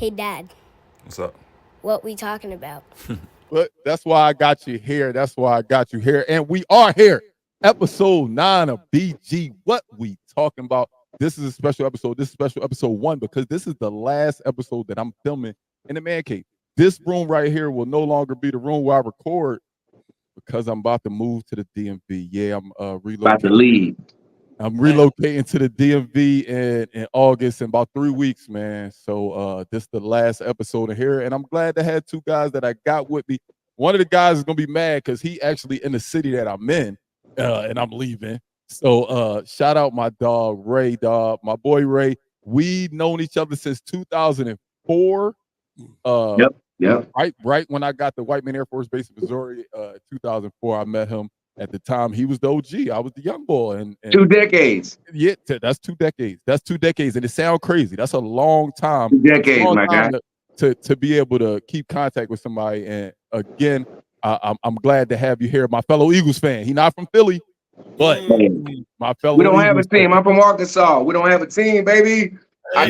Hey, Dad, What's up? what we talking about? But that's why I got you here. That's why I got you here. And we are here. Episode 9 of BG. What we talking about? This is a special episode. This is special episode 1 because this is the last episode that I'm filming in the man cave. This room right here will no longer be the room where I record because I'm about to move to the DMV. Yeah, I'm relocating. About to leave. I'm relocating to the DMV in August in about 3 weeks, man. So this is the last episode of here, and I'm glad to have 2 guys that I got with me. One of the guys is gonna be mad because he actually in the city that I'm in, and I'm leaving. So shout out my dog Ray, dog, my boy Ray. We've known each other since 2004. Yep. Right when I got the White Man Air Force Base in Missouri, 2004. I met him. At the time, he was the OG. I was the young boy. And 2 decades. Yeah, that's 2 decades. That's 2 decades. And it sounds crazy. That's a long time. 2 decades, my guy. To be able to keep contact with somebody. And again, I'm glad to have you here, my fellow Eagles fan. He's not from Philly, but my fellow We don't Eagles have a team. fan. I'm from Arkansas. We don't have a team, baby. I've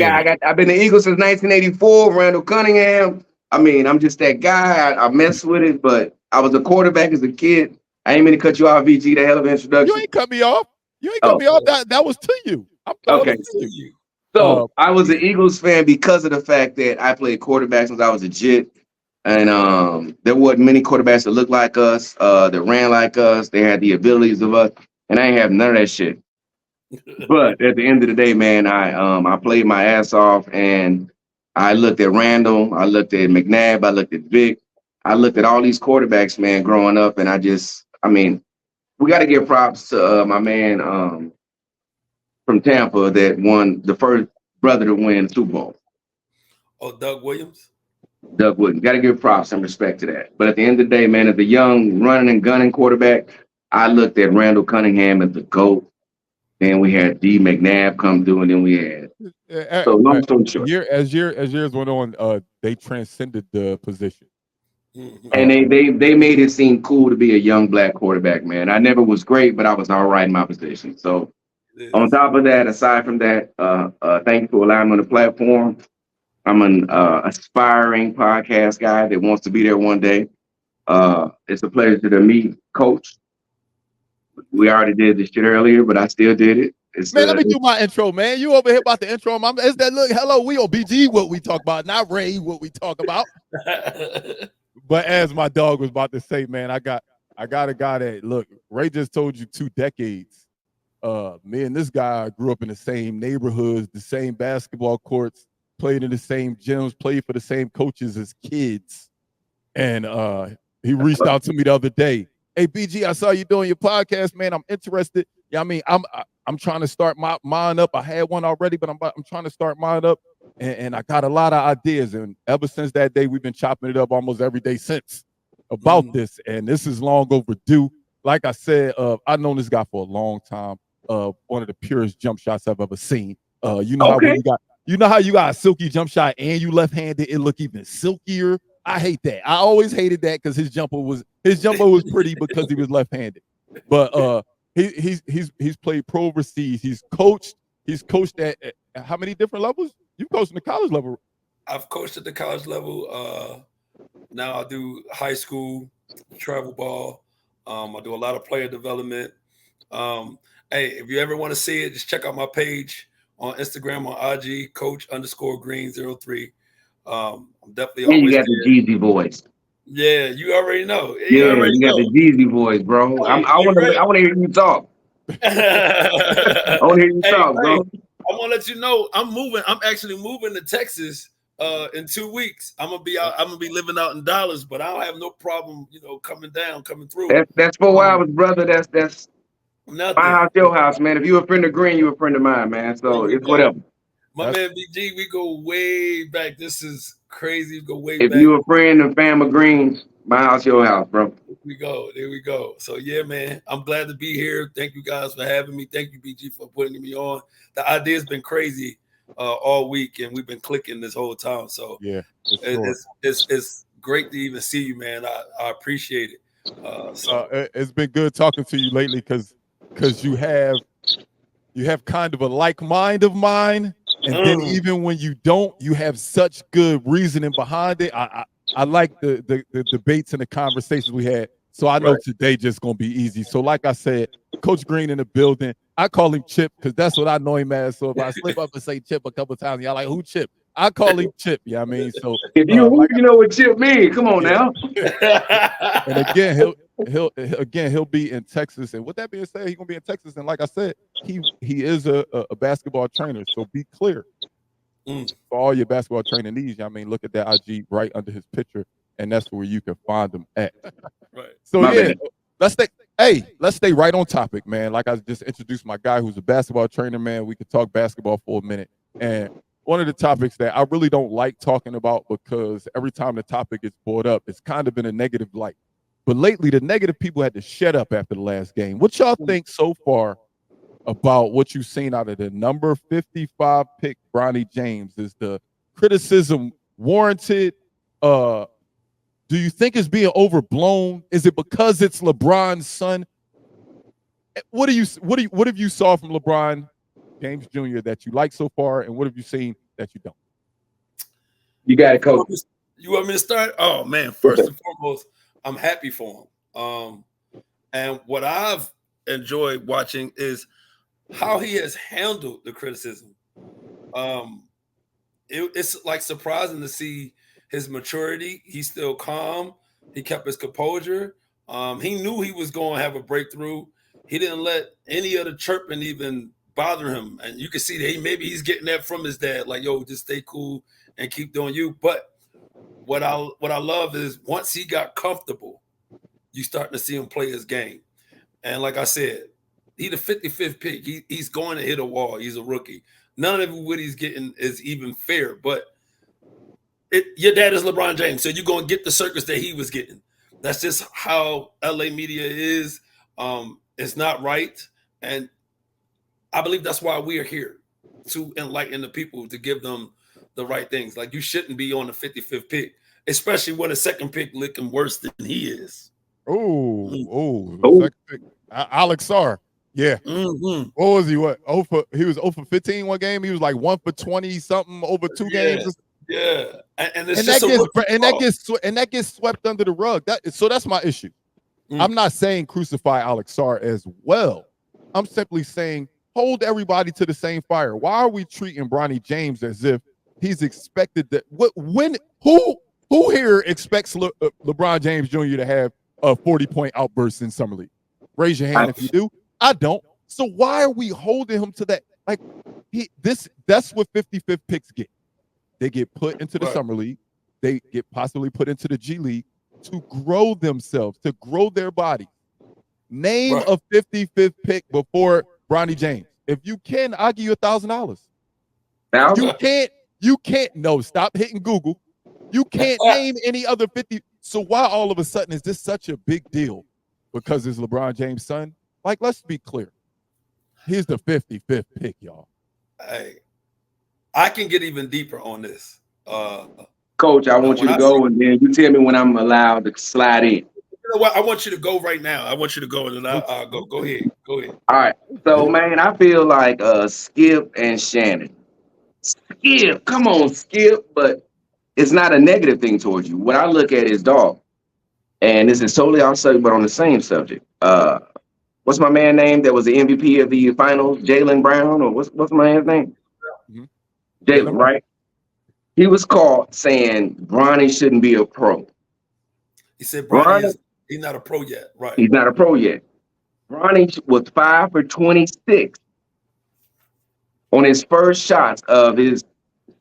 been the Eagles since 1984. Randall Cunningham. I mean, I'm just that guy. I mess with it, but I was a quarterback as a kid. I ain't mean to cut you off, VG. The hell of an introduction. You ain't cut me off. You ain't cut me off. That was to you. Okay. To you. So I was an Eagles fan because of the fact that I played quarterback since I was a jit. And there wasn't many quarterbacks that looked like us, that ran like us. They had the abilities of us. And I ain't have none of that shit. But at the end of the day, man, I played my ass off, and I looked at Randall, I looked at McNabb, I looked at Vic, I looked at all these quarterbacks, man, growing up, and we got to give props to my man from Tampa that won the first brother to win the Super Bowl. Oh, Doug Williams? Doug Williams. Got to give props and respect to that. But at the end of the day, man, as a young running and gunning quarterback, I looked at Randall Cunningham as the GOAT. Then we had D. McNabb come through, and then we had. So long story short. As years went on, they transcended the position. And they made it seem cool to be a young black quarterback, man. I never was great, but I was all right in my position. So on top of that, aside from that, thank you for allowing me on the platform. I'm an aspiring podcast guy that wants to be there one day. It's a pleasure to meet Coach. We already did this shit earlier, but I still did it. Man, let me do my intro, man. You over here about the intro. Is that look? Hello, we on BG. What we talk about, not Ray. What we talk about. But as my dog was about to say, man, I got a guy that look. Ray just told you 2 decades. Me and this guy grew up in the same neighborhoods, the same basketball courts, played in the same gyms, played for the same coaches as kids. And he reached out to me the other day. Hey, BG, I saw you doing your podcast, man. I'm interested. Yeah, I mean, I'm trying to start mine up. I had one already, but I'm trying to start mine up, and I got a lot of ideas. And ever since that day, we've been chopping it up almost every day since about this. And this is long overdue. Like I said, I've known this guy for a long time. One of the purest jump shots I've ever seen. You know how you got a silky jump shot and you left-handed, it look even silkier. I hate that. I always hated that because his jumper was pretty because he was left-handed. But he's played pro overseas. He's coached at how many different levels? You coached in the college level. I've coached at the college level. Now I do high school, travel ball. I do a lot of player development. Hey, if you ever want to see it, just check out my page on Instagram on IG, Coach_Green03. I'm definitely always. And you got the Jeezy voice. Yeah, you already know. You got the Jeezy voice, bro. I want to hear you talk. I want to hear you talk, bro. I want to let you know I'm moving. I'm actually moving to Texas in 2 weeks. I'm gonna be living out in Dallas, but I don't have no problem, coming through. That's 4 hours, brother. That's nothing. My house, your house, man. If you a friend of Green, you a friend of mine, man. So it's whatever. My man BG, we go way back. This is crazy. We go way back. If you a friend and fam of Greens, my house, your house, bro. There we go. So yeah, man, I'm glad to be here. Thank you guys for having me. Thank you, BG, for putting me on. The idea's been crazy all week, and we've been clicking this whole time. So yeah, it's great to even see you, man. I appreciate it. It's been good talking to you lately because you have kind of a like mind of mine. And then even when you don't, you have such good reasoning behind it. I like the debates and the conversations we had. So I know today just gonna be easy. So like I said, Coach Green in the building. I call him Chip because that's what I know him as. So if I slip up and say Chip a couple of times, y'all like, who Chip? I call him Chip. Yeah, I mean, so if you know what Chip mean, come on now. And again, he'll be in Texas. And with that being said, he's gonna be in Texas. And like I said, he is a basketball trainer. So be clear for all your basketball training needs. I mean, look at that IG right under his picture, and that's where you can find them at. Right. So let's stay right on topic, man. Like I just introduced my guy who's a basketball trainer, man. We could talk basketball for a minute. And one of the topics that I really don't like talking about because every time the topic is brought up, it's kind of in a negative light. But lately, the negative people had to shut up after the last game. What y'all think so far about what you've seen out of the number 55 pick, Bronny James? Is the criticism warranted? Do you think it's being overblown? Is it because it's LeBron's son? What have you saw from LeBron James Jr. that you like so far, and what have you seen that you don't? You got it, Coach. You want me to start? Oh man, first and foremost, I'm happy for him. And what I've enjoyed watching is how he has handled the criticism. It's like surprising to see his maturity. He's still calm. He kept his composure. He knew he was going to have a breakthrough. He didn't let any of the chirping even bother him. And you can see that maybe he's getting that from his dad. Like, yo, just stay cool and keep doing you. But what I love is once he got comfortable, you starting to see him play his game. And like I said, he's the 55th pick. He's going to hit a wall. He's a rookie. None of what he's getting is even fair. But your dad is LeBron James, so you're going to get the circus that he was getting. That's just how LA media is. It's not right. And I believe that's why we are here, to enlighten the people, to give them the right things. Like, you shouldn't be on the 55th pick, especially when the second pick looking worse than he is. Second pick. Alex Sarr. Yeah. What was he? He was 0 for 15 one game. He was like 1 for 20 something over 2 games. Yeah. And that gets swept under the rug. So that's my issue. I'm not saying crucify Alex Sarr as well. I'm simply saying hold everybody to the same fire. Why are we treating Bronny James as if he's expected that? Who here expects LeBron James Jr. to have a 40-point outburst in Summer League? Raise your hand if you do. I don't. So why are we holding him to that? Like, that's what 55th picks get. They get put into the Summer League. They get possibly put into the G League to grow themselves, to grow their body. Name a 55th pick before Bronny James. If you can, I'll give you $1,000. You can't. No, stop hitting Google. You can't name any other 50. So why all of a sudden is this such a big deal? Because it's LeBron James' son? Like, let's be clear. He's the 55th pick, y'all. Hey, I can get even deeper on this. Coach, I want you to go, and then you tell me when I'm allowed to slide in. You know what? I want you to go right now. I want you to go, and then I'll go. Go ahead. Go ahead. All right. So, man, I feel like Skip and Shannon. Skip, come on, Skip. But it's not a negative thing towards you. What I look at is, dog, and this is totally off subject, but on the same subject. What's my man name that was the MVP of the finals? Jaylen Brown, or what's my man's name? Jaylen, right? He was caught saying Bronny shouldn't be a pro. He said Bronny he's not a pro yet. Right. He's not a pro yet. Bronny was 5 for 26 on his first shots of his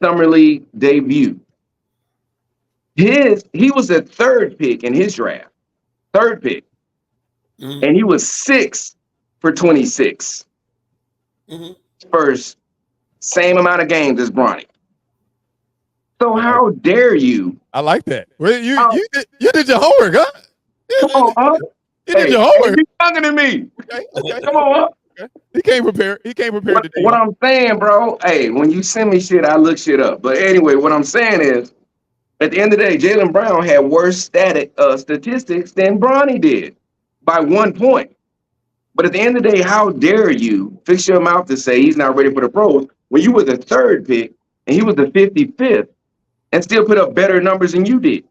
Summer League debut. He was the 3rd pick in his draft. 3rd pick. And he was 6 for 26. First, same amount of games as Bronny. So how dare you? I like that. Well, you did your homework, huh? Come on, huh? You did your homework. You're younger than me. Okay. Come on, huh? Okay. He came prepared. Today. What I'm saying, bro, hey, when you send me shit, I look shit up. But anyway, what I'm saying is, at the end of the day, Jaylen Brown had worse statistics than Bronny did by 1 point. But at the end of the day, how dare you fix your mouth to say he's not ready for the pros when you were the 3rd pick and he was the 55th and still put up better numbers than you did.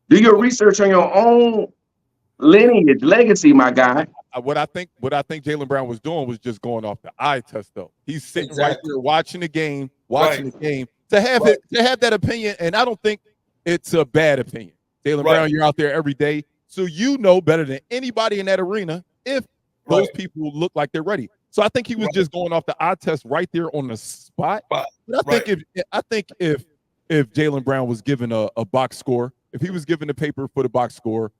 Do your research on your own lineage, legacy, my guy. What I think Jaylen Brown was doing was just going off the eye test, though. He's sitting right there watching the game, to have that opinion, and I don't think it's a bad opinion. Jaylen Brown, you're out there every day, so you know better than anybody in that arena if those people look like they're ready. So I think he was just going off the eye test right there on the spot. But I think if Jaylen Brown was given a box score, if he was given the paper for the box score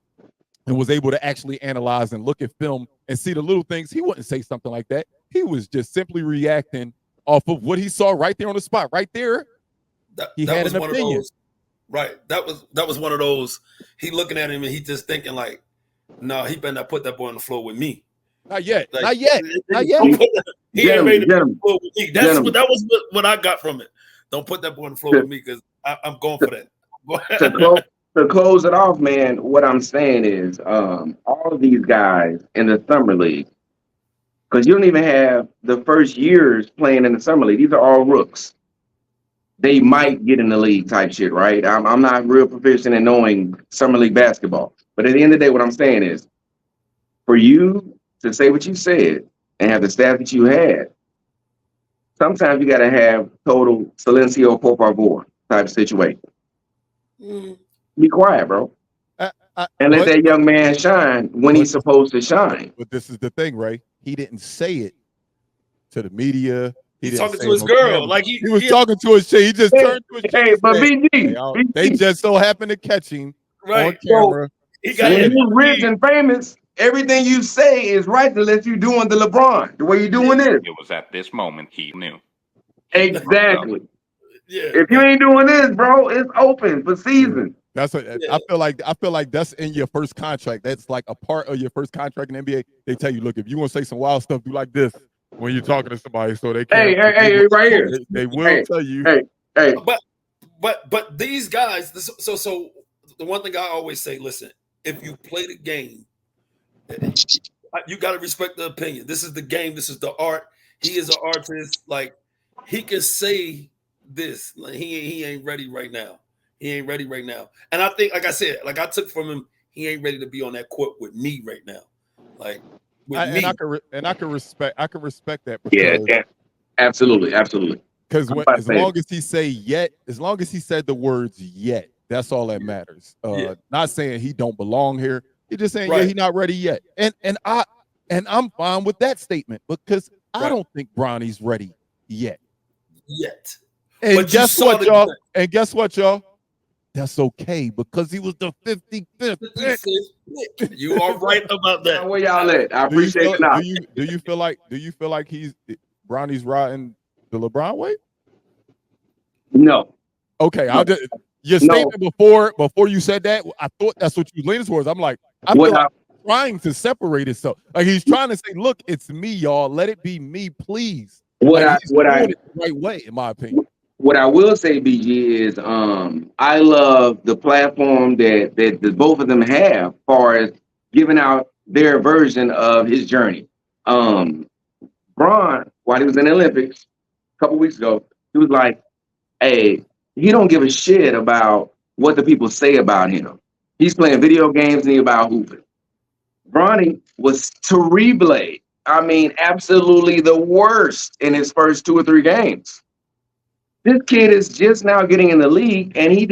and was able to actually analyze and look at film and see the little things, he wouldn't say something like that. He was just simply reacting off of what he saw right there on the spot. Right there, he had an opinion. That was one of those. He looking at him and he just thinking like, no, he better not put that boy on the floor with me. Not yet. Like, not yet. He ain't made it on the floor with me. That was what I got from it. Don't put that boy on the floor with me because I'm going for that. To close it off, man, what I'm saying is all of these guys in the summer league, because you don't even have the first years playing in the summer league. These are all rooks. They might get in the league type shit, right? I'm not real proficient in knowing summer league basketball. But at the end of the day, what I'm saying is for you to say what you said and have the staff that you had, sometimes you got to have total silencio por favor type of situation. Be quiet, bro. And let that young man shine when he's supposed to shine. But this is the thing, Ray. He didn't say it to the media. He's talking to his girl. Like he was talking to his chick. He just turned to his chick. But BG, they just so happened to catch him on camera. He got rich and famous. Everything you say is right unless you're doing the LeBron. The way you're doing this. It was at this moment he knew. Exactly. If you ain't doing this, bro, it's open for season. That's what I feel like that's in your first contract. That's like a part of your first contract in the NBA. They tell you, look, if you want to say some wild stuff, do like this when you're talking to somebody, so they can't. Hey, right here. They will tell you. Hey. But these guys. So the one thing I always say, listen, if you play the game, you got to respect the opinion. This is the game. This is the art. He is an artist. Like he can say this. Like, he ain't ready right now. He ain't ready right now. And I think, like I said, like I took from him, he ain't ready to be on that court with me right now. Like with me. I can respect that. Yeah, absolutely. Because as long as he said the words yet, that's all that matters. Not saying he don't belong here. He's just saying he's not ready yet. And I'm fine with that statement because I don't think Bronny's ready yet. And but guess what, y'all? And guess what, y'all? That's okay because he was the 55th pick. You are right about that. Where y'all at? I appreciate it. Do you feel like Bronny's riding the LeBron way? No. Okay, your statement before you said that, I thought that's what you leaned towards. I'm like, I feel like trying to separate itself. Like he's trying to say, look, it's me, y'all. Let it be me, please. The right way, in my opinion. What I will say, BG, is I love the platform that both of them have as far as giving out their version of his journey. Bron, while he was in the Olympics a couple weeks ago, he was like, hey, he don't give a shit about what the people say about him. He's playing video games and he's about hooping. Bronny was terrible. I mean, absolutely the worst in his first 2 or 3 games. This kid is just now getting in the league, and he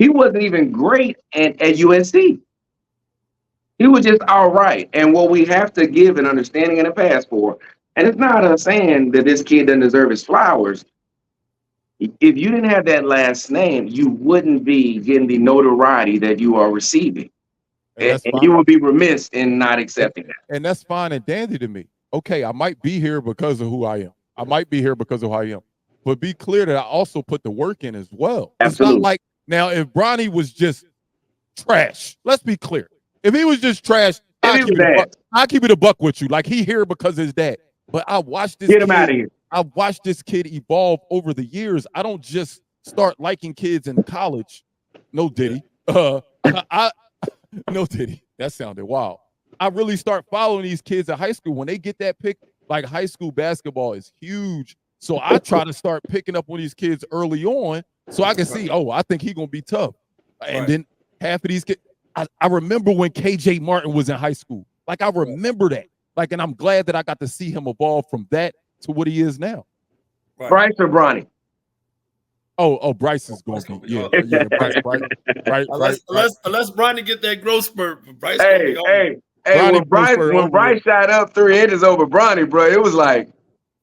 wasn't even great at USC. He was just all right. And what we have to give an understanding and a pass for, and it's not us saying that this kid doesn't deserve his flowers. If you didn't have that last name, you wouldn't be getting the notoriety that you are receiving. And you would be remiss in not accepting that. And that's fine and dandy to me. Okay, I might be here because of who I am. But be clear that I also put the work in as well. Absolutely. It's not like, now, if Bronny was just trash, let's be clear. If he was just trash, I'll keep it a buck with you. Like, he here because of his dad. But I watched this Get him out of here. I've watched this kid evolve over the years. I don't just start liking kids in college. No Diddy. No Diddy. That sounded wild. I really start following these kids in high school when they get that pick. like high school basketball is huge. So I try to start picking up on these kids early on so I can see, oh, I think he's going to be tough. And then half of these kids, I remember when KJ Martin was in high school. Like, I remember that. Like, and I'm glad that I got to see him evolve from that to what he is now. Bryce or Bronny? Oh, Bryce is going to be, yeah, Bryce. Unless Bronny get that growth spurt, Bryce Hey, when Bryce shot up 3 inches over Bronny, bro, it was like,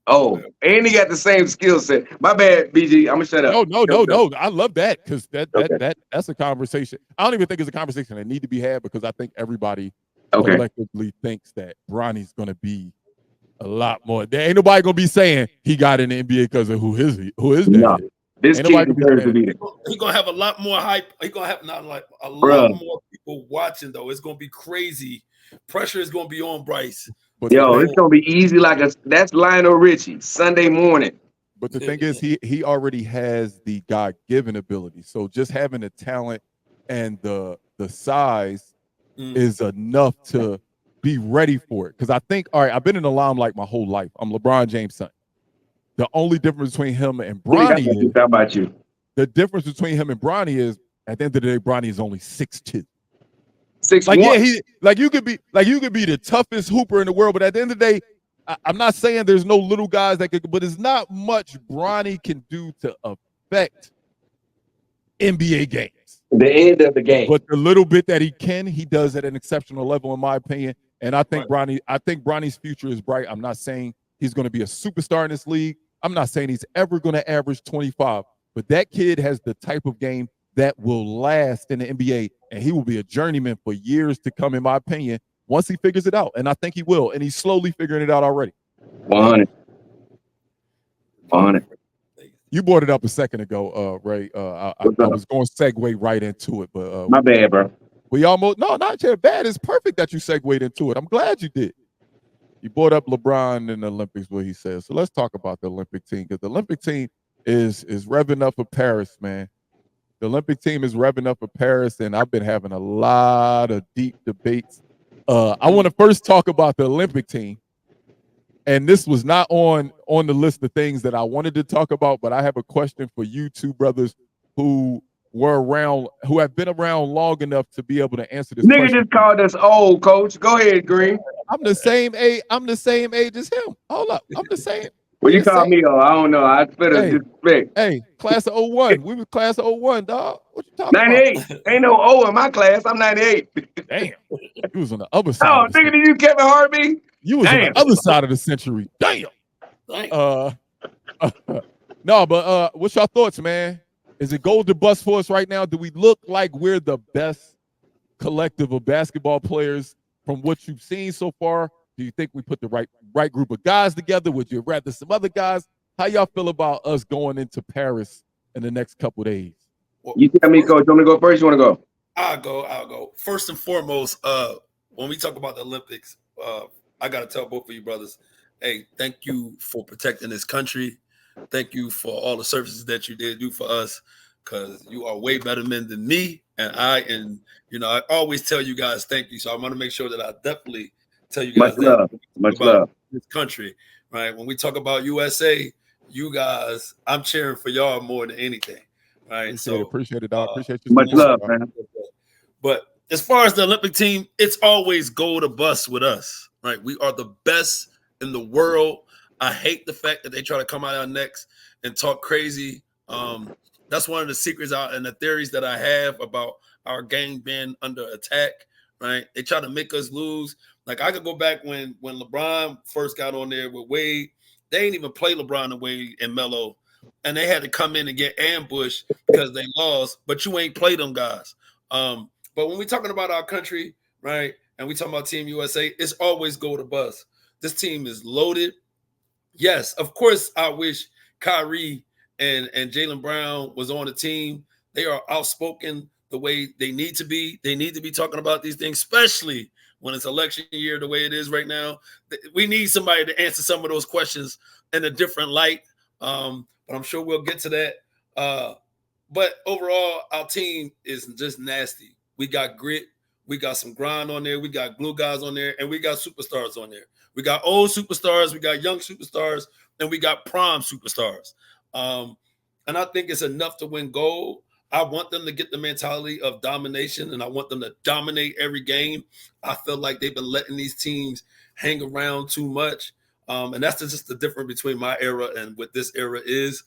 oh, and he got the same skill set. My bad, BG. I'm gonna shut up. No. I love that because that's a conversation. I don't even think it's a conversation that need to be had because I think everybody collectively thinks that Bronny's gonna be a lot more. There ain't nobody gonna be saying he got in the NBA because of who is that? No. This kid deserves to be there. He's gonna have a lot more hype. He's gonna have a lot more people watching, though. It's gonna be crazy. Pressure is gonna be on Bryce. But it's gonna be easy that's Lionel Richie Sunday morning. But the thing is, he already has the God-given ability. So just having the talent and the size is enough to be ready for it. Because I think, all right, I've been in the limelight my whole life. I'm LeBron James' son. The only difference between him and Bronny is, how about you? The difference between him and Bronny is, at the end of the day, Bronny is only 6'2". 6'1". You could be the toughest hooper in the world, but at the end of the day, I'm not saying there's no little guys that could, but it's not much Bronny can do to affect NBA games. The end of the game. But the little bit that he can, he does at an exceptional level, in my opinion. And I think Bronny's future is bright. I'm not saying he's going to be a superstar in this league. I'm not saying he's ever going to average 25, but that kid has the type of game that will last in the NBA, and he will be a journeyman for years to come, in my opinion, once he figures it out. And I think he will, and he's slowly figuring it out already. 100. You brought it up a second ago, Ray. I was going to segue right into it, but my bad, bro. We almost not your bad. It's perfect that you segued into it. I'm glad you did. You brought up LeBron in the Olympics, what he says. So let's talk about the Olympic team, because the Olympic team is revving up for Paris, man. The Olympic team is revving up for Paris, and I've been having a lot of deep debates. I want to first talk about the Olympic team, and this was not on the list of things that I wanted to talk about, but I have a question for you two brothers who have been around long enough to be able to answer this question. Nigga just called us old, coach. Go ahead, Green. I'm the same age as him. Hold up. I'm the same. Well, you call me old. I don't know. I better disrespect. Hey, class of 01. We were class of 01, dog. What you talking 98. about? 98. Ain't no O in my class. I'm 98. Damn. You was on the other side. Oh, nigga, did you Kevin Harvey? You was on the other side of the century. Damn. No, but what's your thoughts, man? Is it gold to bust for us right now? Do we look like we're the best collective of basketball players from what you've seen so far? Do you think we put the right group of guys together? Would you rather some other guys? How y'all feel about us going into Paris in the next couple days? You tell me, coach. You want me to go first? You want to go? I'll go. First and foremost, when we talk about the Olympics, I got to tell both of you brothers, hey, thank you for protecting this country. Thank you for all the services that you did do for us, because you are way better men than me. And I always tell you guys thank you. So I want to make sure that I definitely tell you guys much love. This country, right? When we talk about USA, you guys, I'm cheering for y'all more than anything, right? Appreciate it, dog. Appreciate you. Much love, man. But as far as the Olympic team, it's always gold or bust with us, right? We are the best in the world. I hate the fact that they try to come out our necks and talk crazy. That's one of the secrets out and the theories that I have about our game being under attack, right? They try to make us lose. Like, I could go back when LeBron first got on there with Wade. They ain't even play LeBron and Wade and Melo, and they had to come in and get ambushed because they lost, but you ain't play them guys. But when we're talking about our country, right, and we talking about Team USA, it's always gold or bust. This team is loaded. Yes, of course, I wish Kyrie and Jaylen Brown was on the team. They are outspoken the way they need to be. They need to be talking about these things, especially when it's election year the way it is right now. We need somebody to answer some of those questions in a different light. But I'm sure we'll get to that. But overall, our team is just nasty. We got grit. We got some grind on there. We got glue guys on there, and we got superstars on there. We got old superstars, we got young superstars, and we got prime superstars. And I think it's enough to win gold. I want them to get the mentality of domination, and I want them to dominate every game. I feel like they've been letting these teams hang around too much. And that's just the difference between my era and what this era is.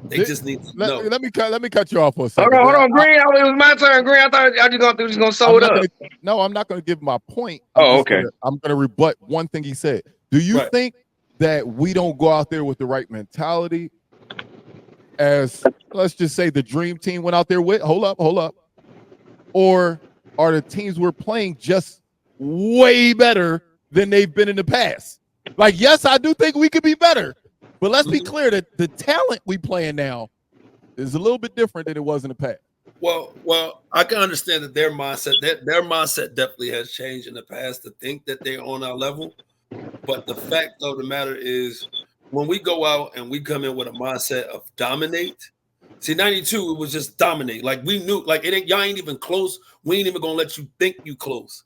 They just need to know. Let me cut you off for a second. Hold on, Green. It was my turn, Green. I thought y'all just gonna sew it up. No, I'm not gonna give my point. Okay. I'm gonna rebut one thing he said. Do you think that we don't go out there with the right mentality? As let's just say the dream team went out there with, hold up. Or are the teams we're playing just way better than they've been in the past? Like, yes, I do think we could be better, but let's be clear that the talent we playing now is a little bit different than it was in the past. Well, I can understand that their mindset definitely has changed in the past to think that they're on our level. But the fact of the matter is, when we go out and we come in with a mindset of dominate, see, 92, it was just dominate. Like, we knew, like, y'all ain't even close. We ain't even gonna let you think you close.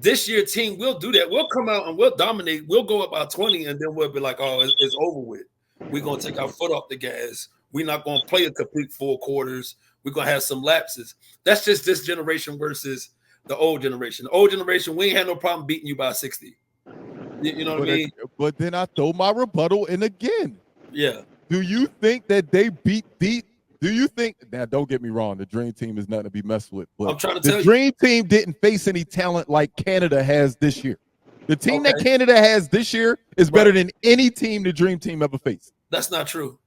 This year, we'll do that. We'll come out and we'll dominate. We'll go up by 20, and then we'll be like, oh, it's over with. We're gonna take our foot off the gas. We're not gonna play a complete 4 quarters. We're gonna have some lapses. That's just this generation versus the old generation. The old generation, we ain't had no problem beating you by 60. You know what I mean? But then I throw my rebuttal in again. Yeah. Do you think that they beat the? Do you think? Now, don't get me wrong. The Dream Team is nothing to be messed with. But I'm trying to tell you, the Dream Team didn't face any talent like Canada has this year. The team that Canada has this year is better than any team the Dream Team ever faced. That's not true.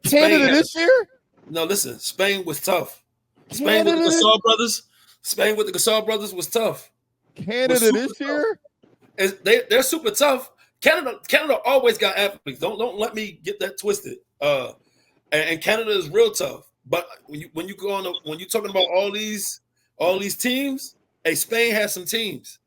Canada this year? No, listen. Spain was tough. Spain with the Gasol brothers was tough. Canada this year? They're super tough. Canada always got athletes. Don't let me get that twisted. And Canada is real tough. But when you're talking about all these teams, Spain has some teams.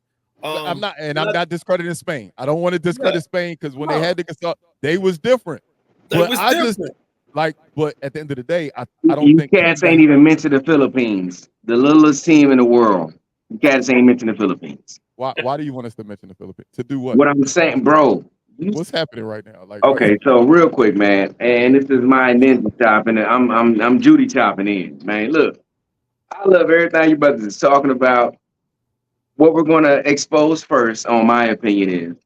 I'm not discrediting Spain. I don't want to discredit Spain because when they had the Gasol, they was different. But at the end of the day, I don't think cats ain't even mentioned the Philippines, the littlest team in the world. You cats ain't mentioned the Philippines. Why do you want us to mention the Philippines? To do what? What I'm saying, bro. What's happening right now? Like, okay, so real quick, man, and this is my ninja chopping. I'm Judy chopping in, man. Look, I love everything you brothers is talking about. What we're gonna expose first, on my opinion, is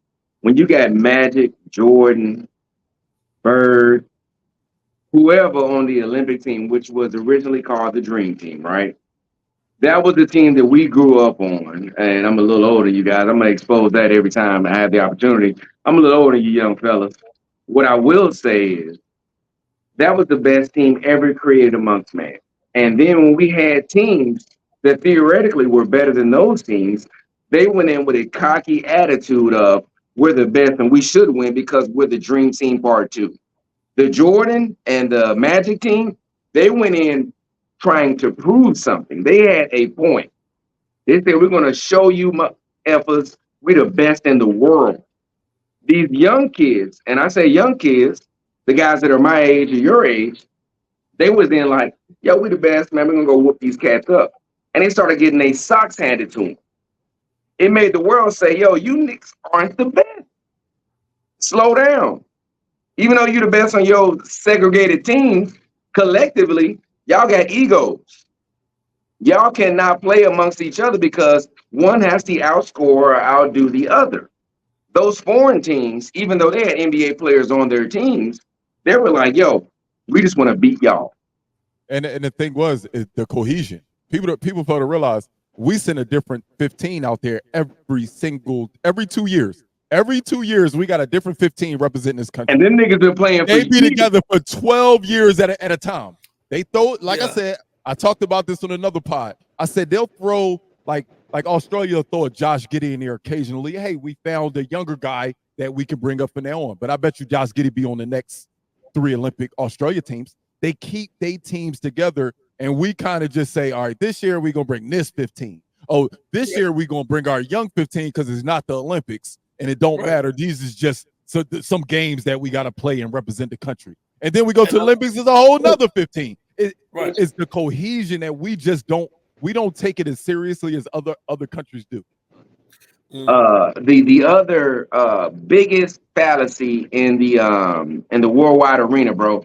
when you got Magic, Jordan, Bird, whoever on the Olympic team, which was originally called the Dream Team, right? That was the team that we grew up on, and I'm a little older than you guys. I'm gonna expose that every time I have the opportunity. I'm a little older than you young fellas. What I will say is that was the best team ever created amongst man. And then when we had teams that theoretically were better than those teams, they went in with a cocky attitude of we're the best and we should win because we're the Dream Team Part 2. The Jordan and the Magic team, they went in trying to prove something. They had a point. They said, we're going to show you efforts. We're the best in the world. These young kids, and I say young kids, the guys that are my age or your age, they was in like, yo, we the best, man. We're going to go whoop these cats up. And they started getting their socks handed to them. It made the world say, yo, you niggas aren't the best. Slow down. Even though you're the best on your segregated teams, collectively, y'all got egos. Y'all cannot play amongst each other because one has to outscore or outdo the other. Those foreign teams, even though they had NBA players on their teams, they were like, yo, we just want to beat y'all. And the thing was the cohesion. People fail to realize we send a different 15 out there every 2 years. Every 2 years, we got a different 15 representing this country. And them niggas been playing for They be together for 12 years at a time. They throw it, like I said, I talked about this on another pod. I said they'll throw, like Australia will throw a Josh Giddey in there occasionally. Hey, we found a younger guy that we can bring up from now on. But I bet you Josh Giddey be on the next 3 Olympic Australia teams. They keep their teams together, and we kind of just say, all right, this year we're going to bring this 15. Oh, this year we're going to bring our young 15 because it's not the Olympics. And it don't matter. These is just some games that we got to play and represent the country. And then we go to the Olympics, is a whole nother 15. It's the cohesion that we just don't we don't take it as seriously as other countries do. The other biggest fallacy in the worldwide arena, bro.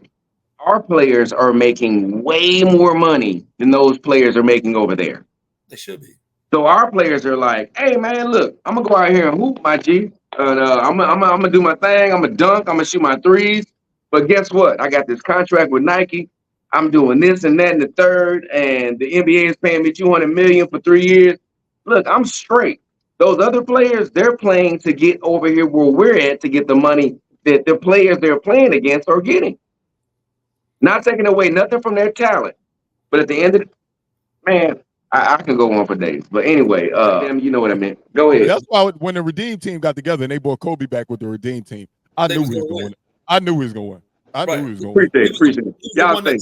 Our players are making way more money than those players are making over there. They should be. So our players are like, hey man, look, I'm gonna go out here and hoop, my G. And I'm gonna do my thing. I'm gonna dunk. I'm gonna shoot my threes. But guess what? I got this contract with Nike. I'm doing this and that and the third, and the NBA is paying me $200 million for 3 years. Look, I'm straight. Those other players, they're playing to get over here where we're at to get the money that the players they're playing against are getting. Not taking away nothing from their talent, but at the end of it, man, I can go on for days. But anyway, damn, you know what I meant. Go ahead. That's why when the Redeem team got together and they brought Kobe back with the Redeem team, I knew he was going to win. I knew he was going to win. I knew he was going to win. Appreciate it. Y'all think.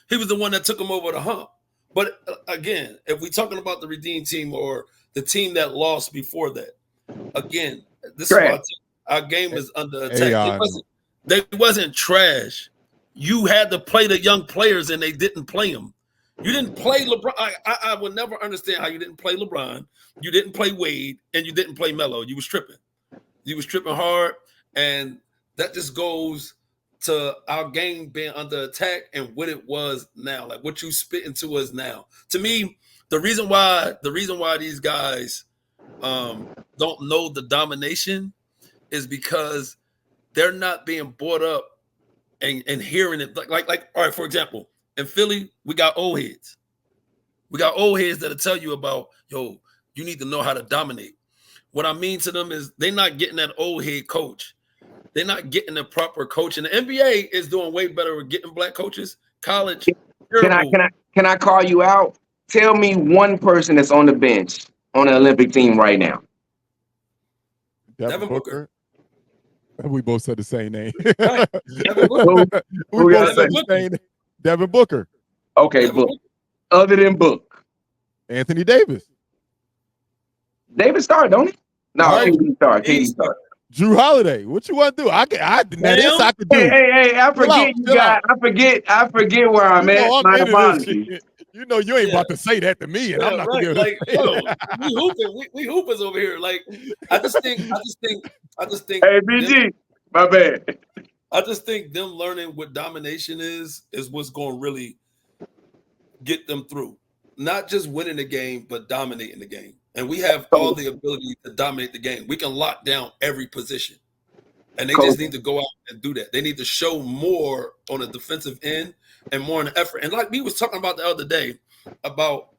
He was the one that took him over the hump. But again, if we're talking about the Redeem team or the team that lost before that, again, this is why our game is under attack. They wasn't trash. You had to play the young players, and they didn't play them. You didn't play LeBron. I would never understand how you didn't play LeBron. You didn't play Wade, and you didn't play Melo. You was tripping. You was tripping hard, and that just goes to our game being under attack and what it was now, like what you spit into us now. To me, the reason why these guys don't know the domination is because they're not being brought up and hearing it. Like all right, for example, in Philly, we got old heads. We got old heads that'll tell you about, yo, you need to know how to dominate. What I mean to them is they're not getting that old head coach. They're not getting the proper coach. And the NBA is doing way better with getting black coaches. College. Can I call you out? Tell me one person that's on the bench on the Olympic team right now. Devin Booker. We both said the same name. Right. Devin Booker. We both said the same name. Devin Booker. Okay, Book. Other than Book. Anthony Davis. Davis started, don't he? No, KD started. Drew Holiday. What you want to do? I could do. Hey, I forget where I'm at. My apologies. You know you ain't about to say that to me, and I'm not gonna be able to we hooping. We hoopers over here. Like I just think. Hey, BG, my bad. I just think them learning what domination is what's going to really get them through. Not just winning the game, but dominating the game. And we have all the ability to dominate the game. We can lock down every position. And they just need to go out and do that. They need to show more on the defensive end and more in the effort. And like we was talking about the other day about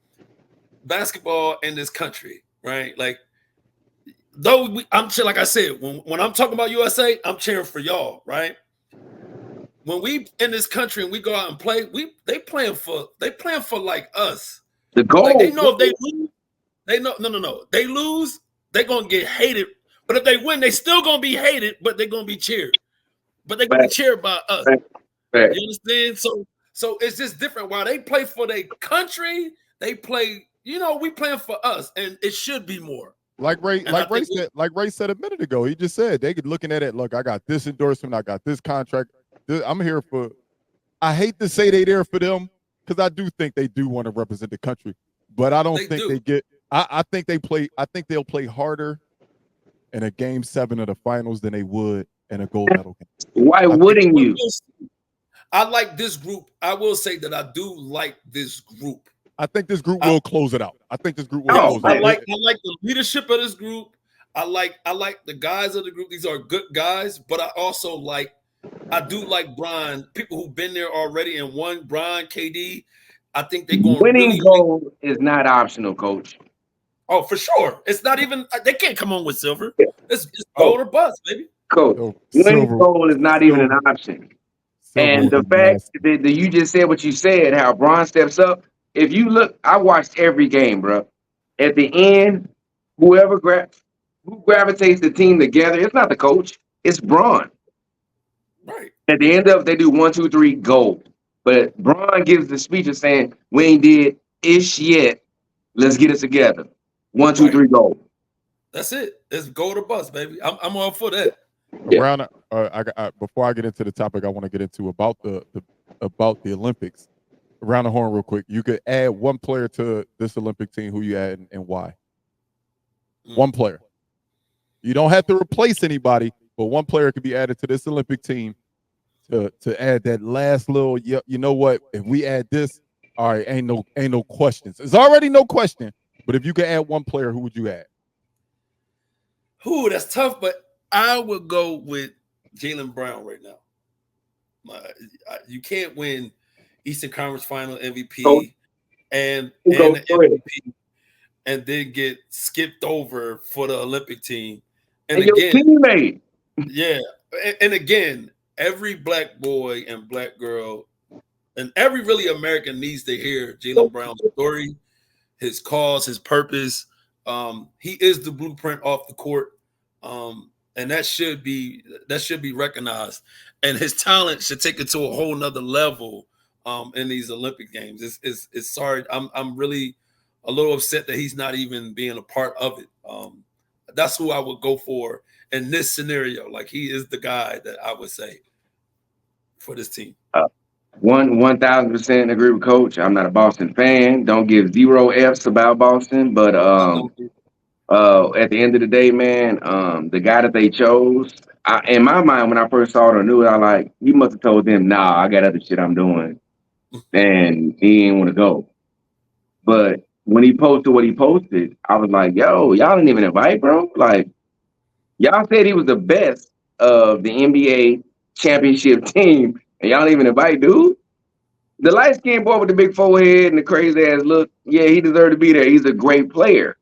basketball in this country, right? Like, I'm like I said, when I'm talking about USA, I'm cheering for y'all, right? When we in this country and we go out and play, they playing for like us. The goal. Like they know if they lose, they know no. They lose, they're gonna get hated. But if they win, they still gonna be hated, but they're gonna be cheered. But they're gonna be cheered by us. You understand? So it's just different. While they play for their country, they play, we playing for us, and it should be more. Like Ray said a minute ago, he just said they could looking at it. Look, I got this endorsement, I got this contract. I'm here for. I hate to say they there for them because I do think they do want to represent the country, but I don't think they get. I think they play. I think they'll play harder in a game 7 of the finals than they would in a gold medal game. Why wouldn't you? I like this group. I will say that I do like this group. I think this group will close it out. I think this group will close it out. I like the leadership of this group. I like the guys of the group. These are good guys, but I do like Brian. People who've been there already and won. Brian, KD. I think they're going. Winning gold is not optional, Coach. Oh, for sure. It's not even. They can't come on with silver. It's gold or bust, baby. Coach, winning gold is not even an option. And the fact that you just said what you said, how Bron steps up. If you look, I watched every game, bro. At the end, who gravitates the team together, it's not the coach, it's Bron. Right. At the end of it, they do 1, 2, 3, gold. But Bron gives the speech of saying, we ain't did ish yet. Let's get it together. 1, 2, 3, gold. That's it. It's gold or bust, baby. I'm all for that. Around before I get into the topic, I want to get into about the Olympics. Around the horn real quick. You could add one player to this Olympic team. Who you add and why? One player. You don't have to replace anybody, but one player could be added to this Olympic team to add that last little. You know what? If we add this, all right, ain't no questions. There's already no question. But if you could add one player, who would you add? Who? That's tough, but I would go with Jaylen Brown right now. You can't win Eastern Conference Final MVP and the MVP and then get skipped over for the Olympic team. And your teammate. Yeah. And again, every black boy and black girl and every really American needs to hear Jaylen Brown's story, his cause, his purpose. He is the blueprint off the court. And that should be recognized. And his talent should take it to a whole nother level in these Olympic games. It's sorry. I'm really a little upset that he's not even being a part of it. That's who I would go for in this scenario. Like, he is the guy that I would say for this team. 1,000% agree with Coach. I'm not a Boston fan. Don't give 0 F's about Boston. But at the end of the day, man, the guy that they chose, in my mind, when I first saw it or knew it, I like, he must have told them, nah, I got other shit I'm doing. And he didn't want to go. But when he posted what he posted, I was like, yo, y'all didn't even invite, bro. Like, y'all said he was the best of the NBA championship team, and y'all didn't even invite, dude. The light-skinned boy with the big forehead and the crazy-ass look, yeah, he deserved to be there. He's a great player.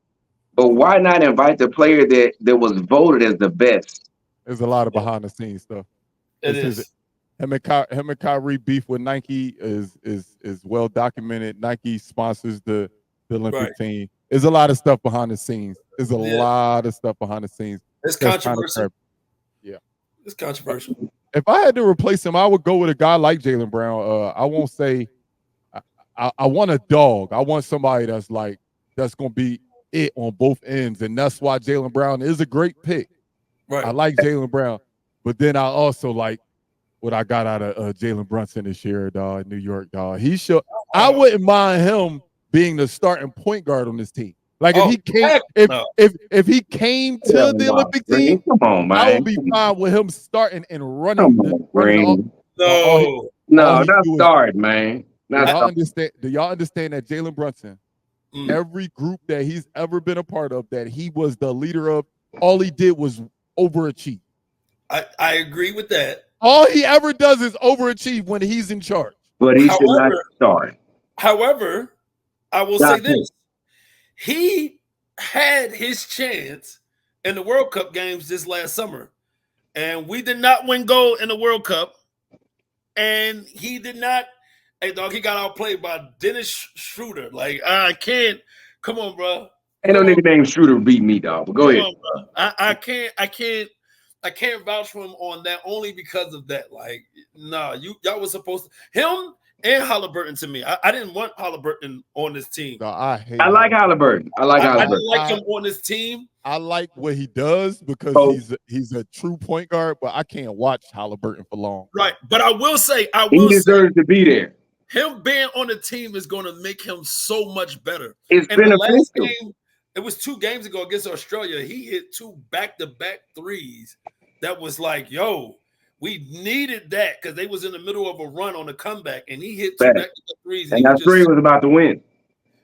But why not invite the player that was voted as the best? There's a lot of behind-the-scenes stuff. It is. Him and Kyrie beef with Nike is well documented. Nike sponsors the Olympic team. There's a lot of stuff behind the scenes. There's a lot of stuff behind the scenes. It's controversial. Yeah. It's controversial. If I had to replace him, I would go with a guy like Jaylen Brown. I won't say I want a dog. I want somebody that's going to be it on both ends. And that's why Jaylen Brown is a great pick. Right. I like Jaylen Brown. But then I also like what I got out of Jalen Brunson this year, dog, in New York, dog. I wouldn't mind him being the starting point guard on this team. Like, if he came to the Olympic team, come on, man. I would be fine with him starting and running. No, not starting, man. Do y'all understand that Jalen Brunson, every group that he's ever been a part of, that he was the leader of, all he did was overachieve. I agree with that. All he ever does is overachieve when he's in charge. But he should not start. However, I will say this. He had his chance in the World Cup games this last summer. And we did not win gold in the World Cup. And he did not. Hey, dog, he got outplayed by Dennis Schroeder. Like, I can't. Come on, bro. Ain't no nigga named Schroeder beat me, dog. But go ahead. On, I can't vouch for him on that only because of that. Like, nah, y'all was supposed to him and Halliburton to me. I didn't want Halliburton on this team. No, I like Halliburton. I didn't like him on this team. I like what he does because he's a true point guard, but I can't watch Halliburton for long. Right. But I will say, he deserves to be there. Him being on the team is going to make him so much better. It's and beneficial. The last game, it was 2 games ago against Australia. He hit 2 back-to-back threes. That was like, yo, we needed that because they was in the middle of a run on a comeback, and he hit 2 back-to-back threes. And that 3 was about to win.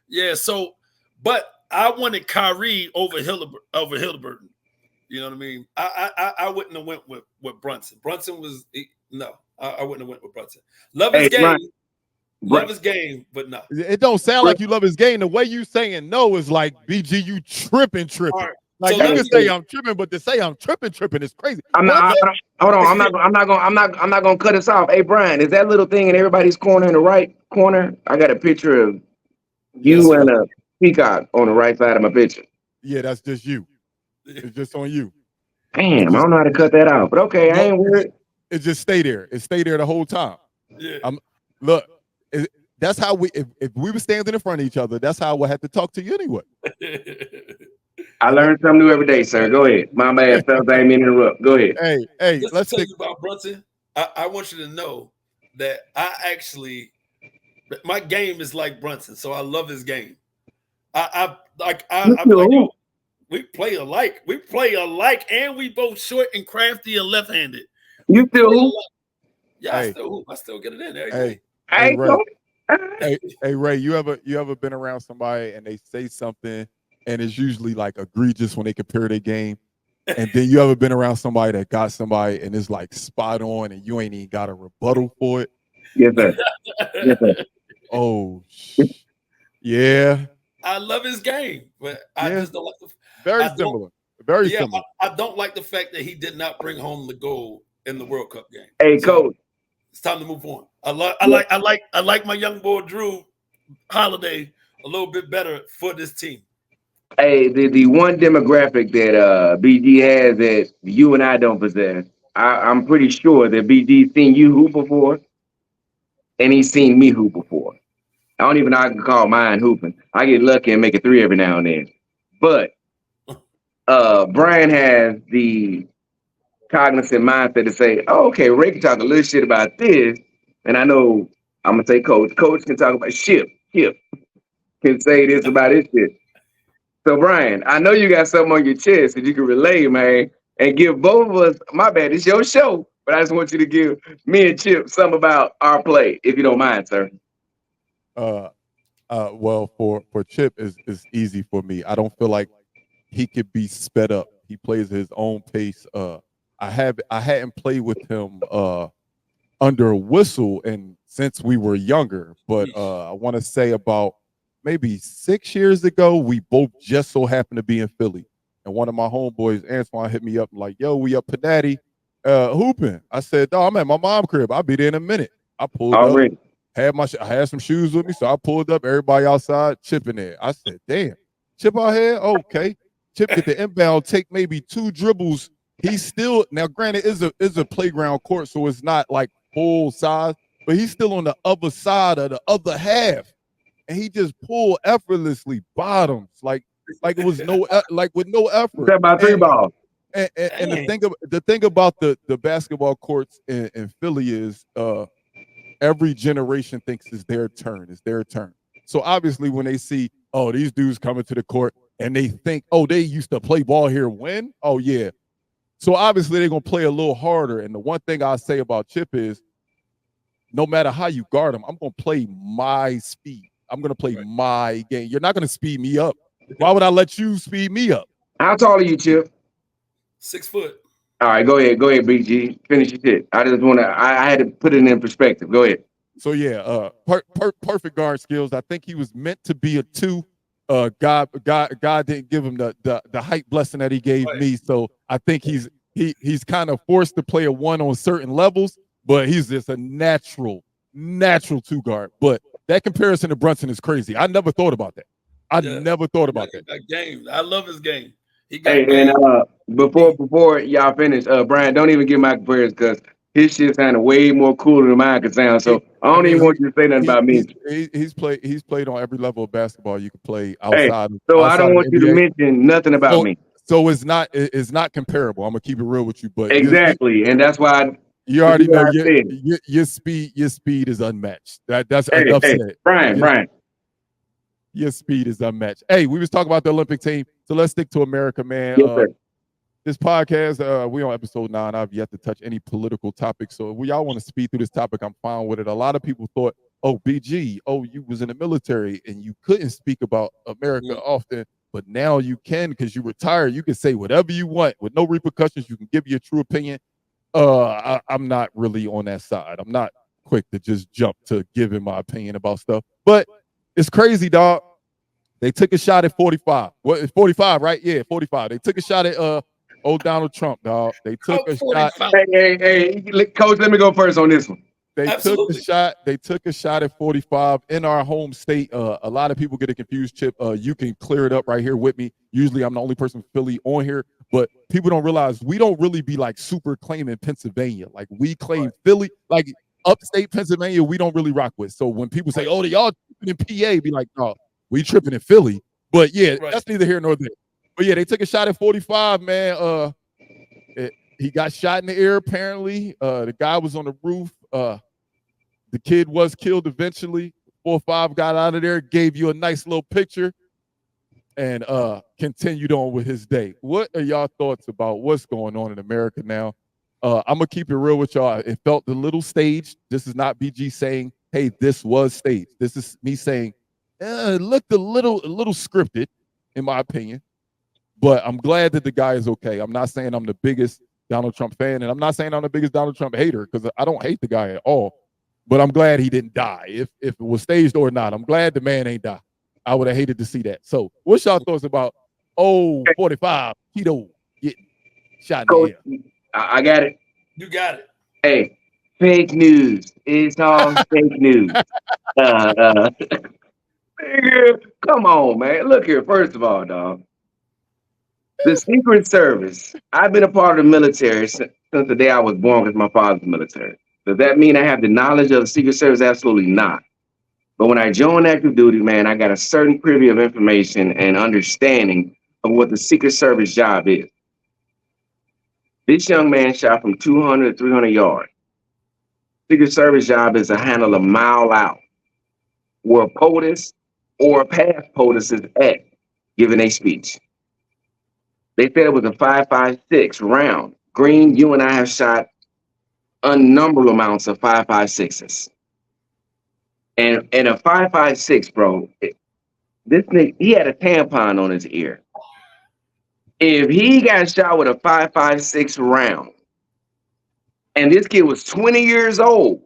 Yeah. So, but I wanted Kyrie over Halliburton. You know what I mean? I wouldn't have went with Brunson. Brunson was I wouldn't have went with Brunson. Love his game. Love his game, but no. It don't sound like you love his game. The way you saying no is like, BG, you tripping. Right. Like, so you can say I'm tripping, but to say I'm tripping is crazy. Hold on. I'm not gonna cut us off. Hey, Brian, is that little thing in everybody's corner in the right corner? I got a picture of you and a peacock on the right side of my picture. Yeah, that's just you. It's just on you. Damn, I don't know how to cut that out, but okay, I ain't worried. It just stay there. It stay there the whole time. Yeah. Look. That's how if we were standing in front of each other, that's how I would have to talk to you anyway. I learn something new every day, sir. Go ahead. My bad, fellas. I ain't mean to interrupt. Go ahead. Hey, let's tell you about Brunson. I want you to know that I actually My game is like Brunson, so I love his game. I'm like, too. we play alike. We play alike, and we both short and crafty and left-handed. You still hoop? Yeah, Hey. I still get it in every Hey, day. hey, Ray. Coach. Hey, Ray, you ever been around somebody and they say something and it's usually like egregious when they compare their game, and then you ever been around somebody that got somebody and it's like spot on and you ain't even got a rebuttal for it? Yes, sir. Yes, sir. Oh, yeah. I love his game, but I Yeah. just don't like the. Very I don't- similar. Very Yeah, similar. I don't like the fact that he did not bring home the gold in the World Cup game. Hey, So, Coach. it's time to move on. I like my young boy Drew Holiday a little bit better for this team. Hey, the one demographic that BG has that you and I don't possess, I'm pretty sure that BG's seen you hoop before, and he's seen me hoop before. I don't even know I can call mine hooping. I get lucky and make a three every now and then. But Brian has the cognizant mindset to say, oh, okay, Ray can talk a little shit about this. And I know I'm gonna say Coach. Coach can talk about Ship can say this about his shit. So Brian, I know you got something on your chest that you can relay, man, and give both of us, my bad, it's your show, but I just want you to give me and Chip something about our play, if you don't mind, sir. Well, for Chip is easy for me. I don't feel like he could be sped up. He plays at his own pace. I hadn't played with him under a whistle and since we were younger, but I want to say about maybe 6 years ago, we both just so happened to be in Philly. And one of my homeboys, Antoine, hit me up like, yo, we up Panatti hooping. I said, no, I'm at my mom's crib. I'll be there in a minute. I pulled Already. up, I had some shoes with me, so I pulled up, everybody outside, Chip in there. I said, damn, Chip out here? Okay. Chip get the inbound, take maybe 2 dribbles. He's still, now granted, is a playground court, so it's not like full size, but he's still on the other side of the other half. And he just pulled effortlessly bottoms, like it was with no effort. That's about 3 balls. And the thing about the basketball courts in Philly is every generation thinks it's their turn. It's their turn. So obviously when they see, oh, these dudes coming to the court and they think, oh, they used to play ball here when? Oh, yeah. So obviously they're going to play a little harder. And the one thing I say about Chip is no matter how you guard him, I'm going to play my speed. I'm going to play my game. You're not going to speed me up. Why would I let you speed me up? How tall are you, Chip? 6 foot. All right, go ahead, BG. Finish your shit. I just want to, I had to put it in perspective. Go ahead. So yeah, perfect guard skills. I think he was meant to be a 2. God didn't give him the height blessing that he gave me. So I think he's kind of forced to play a 1 on certain levels, but he's just a natural 2 guard. But that comparison to Brunson is crazy. I never thought about that. I never thought about that. Game. I love his game. Hey, and before y'all finish, Brian, don't even give my comparison because his shit sounded way more cooler than mine could sound. So I don't even want you to say nothing about me. He's played on every level of basketball you could play outside. Hey, so I don't want you to mention nothing about me. So it's not comparable. I'm gonna keep it real with you, but exactly, and that's why you already know your speed is unmatched. That's enough said. Brian. Your speed is unmatched. Hey, we was talking about the Olympic team, so let's stick to America, man. Yes, this podcast, we on episode 9. I've yet to touch any political topics, so if y'all want to speed through this topic, I'm fine with it. A lot of people thought, oh, BG, you was in the military and you couldn't speak about America often, but now you can because you retired. You can say whatever you want with no repercussions. You can give your true opinion. I'm not really on that side. I'm not quick to just jump to giving my opinion about stuff, but it's crazy, dog. They took a shot at 45. What is 45, right? Yeah, 45. They took a shot at old Donald Trump, dog. They took a 45. shot. Hey, Coach, let me go first on this one. They took a shot at 45 in our home state. A lot of people get it confused, Chip. You can clear it up right here with me. Usually I'm the only person from Philly on here, but people don't realize we don't really be like super claiming Pennsylvania. Like we claim Philly, like upstate Pennsylvania, we don't really rock with. So when people say, oh, y'all in PA, be like, no, we tripping in Philly. But yeah, that's neither here nor there. But yeah, they took a shot at 45, man. He got shot in the air, apparently. The guy was on the roof. The kid was killed eventually. 4-5 got out of there, gave you a nice little picture, and continued on with his day. What are y'all thoughts about what's going on in America now? I'm gonna keep it real with y'all. It felt a little staged. This is not BG saying, "Hey, this was staged." This is me saying, it looked a little scripted, in my opinion. But I'm glad that the guy is okay. I'm not saying I'm the biggest Donald Trump fan, and I'm not saying I'm the biggest Donald Trump hater, because I don't hate the guy at all. But I'm glad he didn't die. If it was staged or not, I'm glad the man ain't died. I would have hated to see that. So what's y'all thoughts about 45 Keto getting shot in the air? I got it. You got it. Hey, fake news. It's all fake news. Nigga, come on, man. Look here. First of all, dog. The Secret Service. I've been a part of the military since the day I was born, because my father's military. Does that mean I have the knowledge of the Secret Service? Absolutely not. But when I joined active duty, man, I got a certain privy of information and understanding of what the Secret Service job is. This young man shot from 200 to 300 yards. Secret Service job is to handle a mile out, where a POTUS or a past POTUS is at, giving a speech. They said it was a 5.56 round. Green, you and I have shot unnumbered amounts of 5.56s. And a 5.56, bro, this nigga, he had a tampon on his ear. If he got shot with a 5.56 round, and this kid was 20 years old,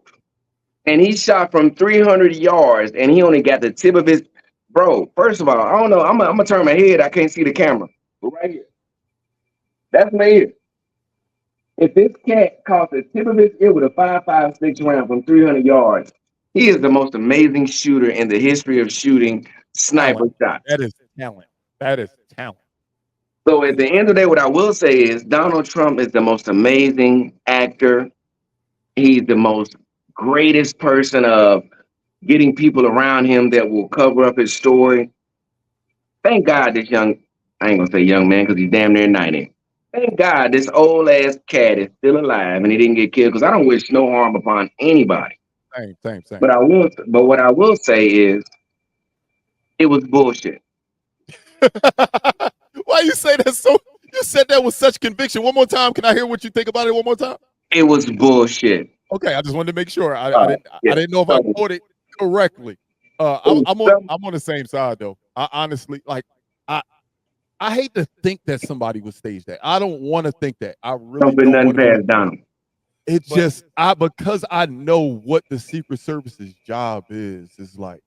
and he shot from 300 yards, and he only got the tip of his, bro, first of all, I don't know, I'm gonna turn my head, I can't see the camera, but right here, that's my ear. If this cat caught the tip of his ear with a 5.56 round from 300 yards, he is the most amazing shooter in the history of shooting sniper shots. That is talent. That is talent. So at the end of the day, what I will say is Donald Trump is the most amazing actor. He's the most greatest person of getting people around him that will cover up his story. Thank God this young, I ain't gonna say young man because he's damn near 90. Thank God this old ass cat is still alive and he didn't get killed, because I don't wish no harm upon anybody. Same. But what I will say is it was bullshit. Why you say that so? You said that with such conviction. One more time. Can I hear what you think about it one more time? It was bullshit. Okay, I just wanted to make sure. I didn't know if I quoted it correctly. I'm on the same side though. I honestly, like, I hate to think that somebody would stage that. I don't want to think that. I really don't want to past Donald. It's just because I know what the Secret Service's job is. It's like,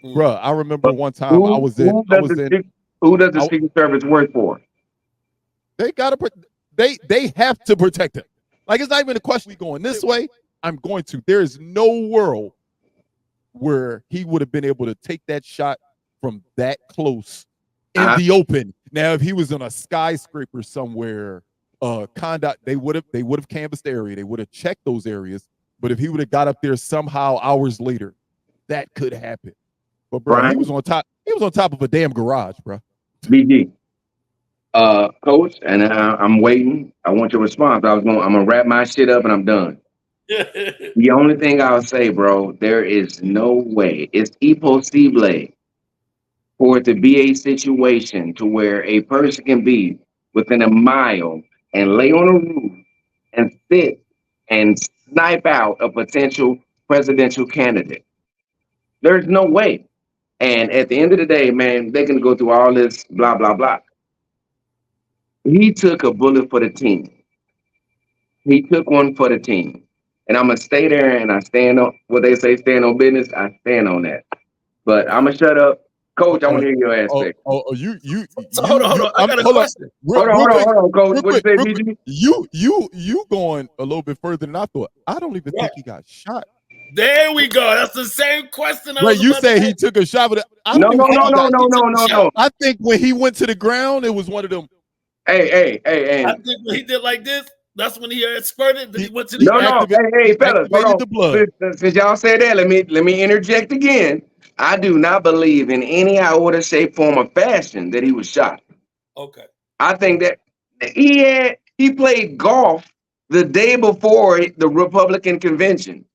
bruh, I remember one time who does the Secret Service work for? They have to protect him. Like, it's not even a question. We going this way, I'm going to. There is no world where he would have been able to take that shot from that close in the open. Now, if he was on a skyscraper somewhere, they would have canvassed the area. They would have checked those areas. But if he would have got up there somehow hours later, that could happen. But bro, Brian, he was on top of a damn garage, bro. BG, coach, and I'm waiting. I want your response. I'm gonna wrap my shit up and I'm done. The only thing I'll say, bro, there is no way. It's impossible for it to be a situation to where a person can be within a mile and lay on a roof and sit and snipe out a potential presidential candidate. There's no way. And at the end of the day, man, they're going to go through all this blah, blah, blah. He took a bullet for the team. He took one for the team. And I'm going to stay there and I stand on what they say, stand on business. I stand on that. But I'm going to shut up. Coach, I want to hear your aspect. Hold on. I got a question. Hold on, Coach. What you say, BG? You going a little bit further than I thought. I don't even think he got shot. There we go. That's the same question. Wait, you say he took a shot with it? No. I think when he went to the ground, it was one of them. Hey. I think when he did like this, that's when he spurted. He went to the Hey, fellas, hold on. Since y'all said that, let me interject again. I do not believe in any iota, shape, form, or fashion that he was shot. Okay. I think that he played golf the day before the Republican convention.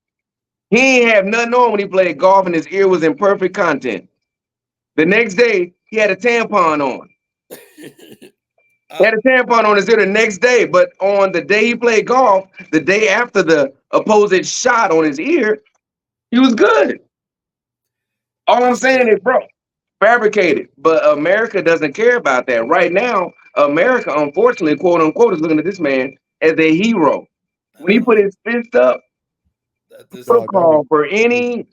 He ain't have nothing on when he played golf, and his ear was in perfect content. The next day, he had a tampon on. He had a tampon on his ear the next day, but on the day he played golf, the day after the opposite shot on his ear, he was good. All I'm saying is, bro, fabricated. But America doesn't care about that. Right now, America, unfortunately, quote unquote, is looking at this man as a hero. When he put his fist up, protocol for any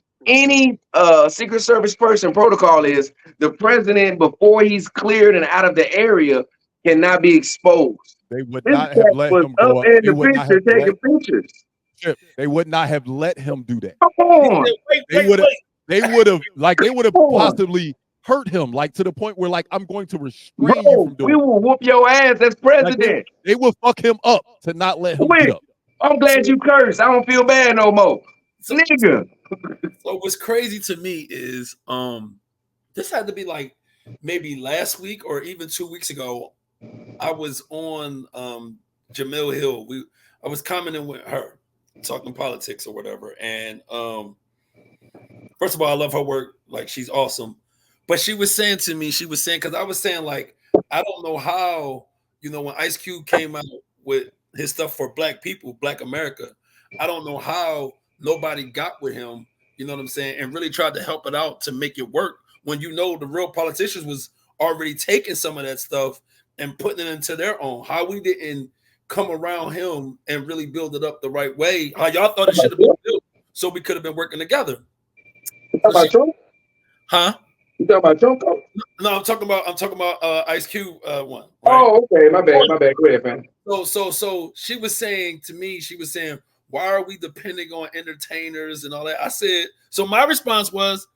Secret Service person protocol is the president, before he's cleared and out of the area, cannot be exposed. They would This not have cat let was him up go up. in They the would not picture have taking let pictures. Chip. They would not have let him do that. Come on. They would have. They would have Come on. possibly hurt him, like to the point where, like, I'm going to restrain Bro, you from doing we will whoop your ass as it. Like, president. they will fuck him up to not let him Wait, get up. I'm glad you cursed. I don't feel bad no more. Nigga. So what's crazy to me is this had to be like maybe last week or even 2 weeks ago. I was on Jamil Hill. I was commenting with her, talking politics or whatever. And first of all, I love her work. Like, she's awesome. But she was saying to me, because I was saying, like, I don't know how, when Ice Cube came out with his stuff for Black people, Black America, I don't know how nobody got with him, you know what I'm saying, and really tried to help it out to make it work when the real politicians was already taking some of that stuff and putting it into their own. How we didn't come around him and really build it up the right way. How y'all thought it should have been built so we could have been working together. You talking about Trump? Huh? You talking about Trump? No, I'm talking about Ice Cube one. Right? Oh, okay. My bad. Go ahead, man. So she was saying to me, why are we depending on entertainers and all that? I said, so my response was,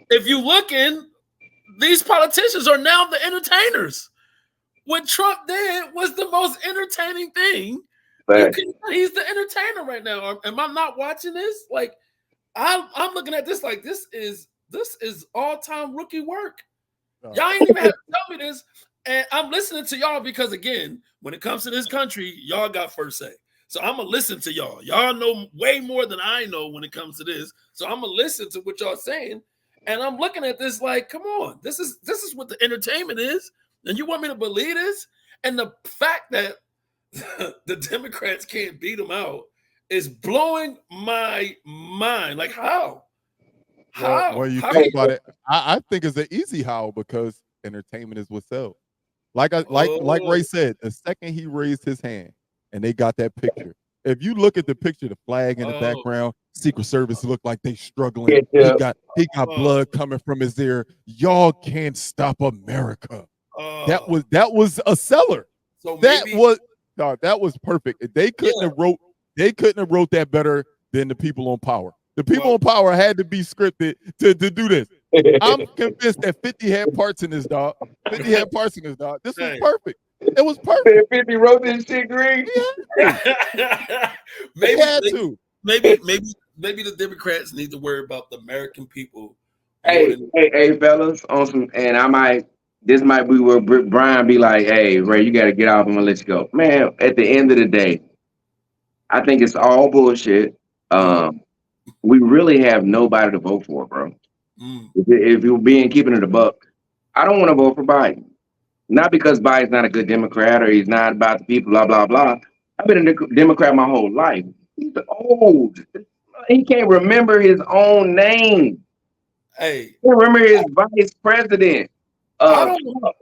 if you looking, these politicians are now the entertainers. What Trump did was the most entertaining thing. He's the entertainer right now. Am I not watching this? Like, I'm looking at this like this is all-time rookie work. Y'all ain't even have to tell me this. And I'm listening to y'all because, again, when it comes to this country, y'all got first say. So I'm going to listen to y'all. Y'all know way more than I know when it comes to this. So I'm going to listen to what y'all saying. And I'm looking at this like, come on, this is what the entertainment is. And you want me to believe this? And the fact that the Democrats can't beat them out is blowing my mind. Like, how? How? Well, you think about it, I think it's an easy how, because entertainment is what sells. Like Ray said, the second he raised his hand and they got that picture, if you look at the picture, the flag in the background, Secret Service look like they struggling. He got blood coming from his ear. Y'all can't stop America. That was a seller. So that was perfect. They couldn't have wrote that better than the people on power. The people on power had to be scripted to do this. I'm convinced that 50 had parts in this, dog. 50 had parts in this, dog. This was perfect. It was perfect. 50 wrote this shit, Green. Maybe the Democrats need to worry about the American people. Hey, fellas, this might be where Brian be like, hey, Ray, you got to get off. I'm going to let you go. Man, at the end of the day, I think it's all bullshit. We really have nobody to vote for, bro. If you're keeping it a buck, I don't want to vote for Biden. Not because Biden's not a good Democrat or he's not about the people, blah, blah, blah. I've been a Democrat my whole life. He's old. He can't remember his own name. Hey, he can't remember his vice president.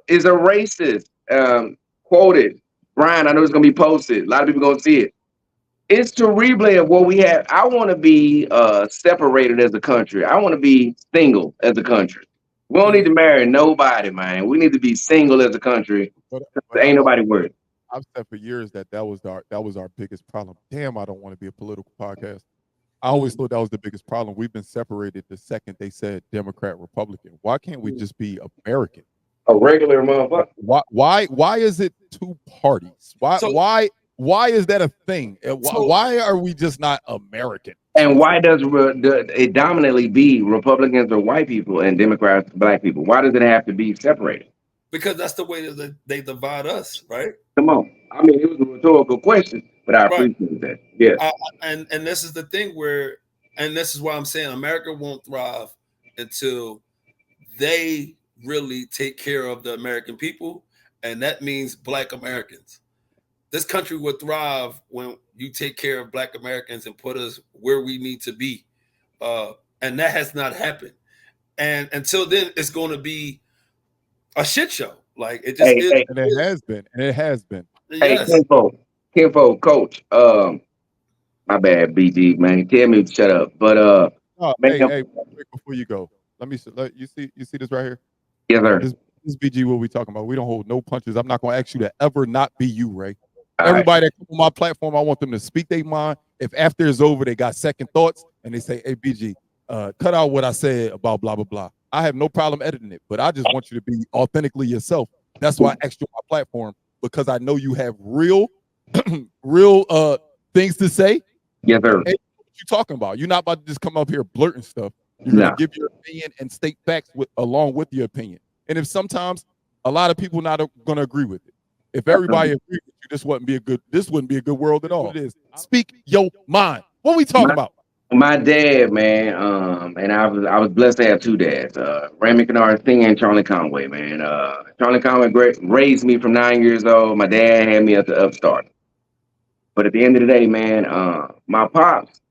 Is a racist. Quoted. Brian, I know it's going to be posted. A lot of people going to see it. It's to replay of what we have. I want to be separated as a country. I want to be single as a country. We don't need to marry nobody, man. We need to be single as a country. But ain't nobody worried. I've said for years that was our biggest problem. Damn, I don't want to be a political podcast. I always thought that was the biggest problem. We've been separated the second they said Democrat, Republican. Why can't we just be American? A regular motherfucker. Why is it two parties? Why is that a thing? Why are we just not American? And why does it dominantly be Republicans or white people and Democrats, Black people? Why does it have to be separated? Because that's the way that they divide us, right? Come on. I mean, it was a rhetorical question, but I appreciate that. Yes. And this is the thing where, And this is why I'm saying America won't thrive until they really take care of the American people, and that means Black Americans. This country will thrive when you take care of Black Americans and put us where we need to be. And that has not happened. And until then, it's going to be a shit show. Like it just is. And it has been. And it has been. Yes. Hey, Kinfo, coach. My bad, BG, man. Tell me to shut up. But hey, quick before you go, you see this right here? Yes, sir. This BG what we talking about. We don't hold no punches. I'm not gonna ask you to ever not be you, Ray. All Everybody that comes on my platform, I want them to speak their mind. If after it's over, they got second thoughts and they say, hey, BG, cut out what I said about blah, blah, blah. I have no problem editing it, but I just want you to be authentically yourself. That's why I asked you on my platform, because I know you have real things to say. Yes, sir. Hey, what you talking about? You're not about to just come up here blurting stuff. You're gonna give your opinion and state facts along with your opinion. And if sometimes a lot of people not gonna agree with it. If everybody agreed with you, this wouldn't be a good world at all. It is. Speak your mind. What we talking about? My dad, man, and I was blessed to have two dads, Ray McNard Sr. and Charlie Conway, man. Charlie Conway raised me from 9 years old. My dad had me at the upstart. But at the end of the day, man, my pops,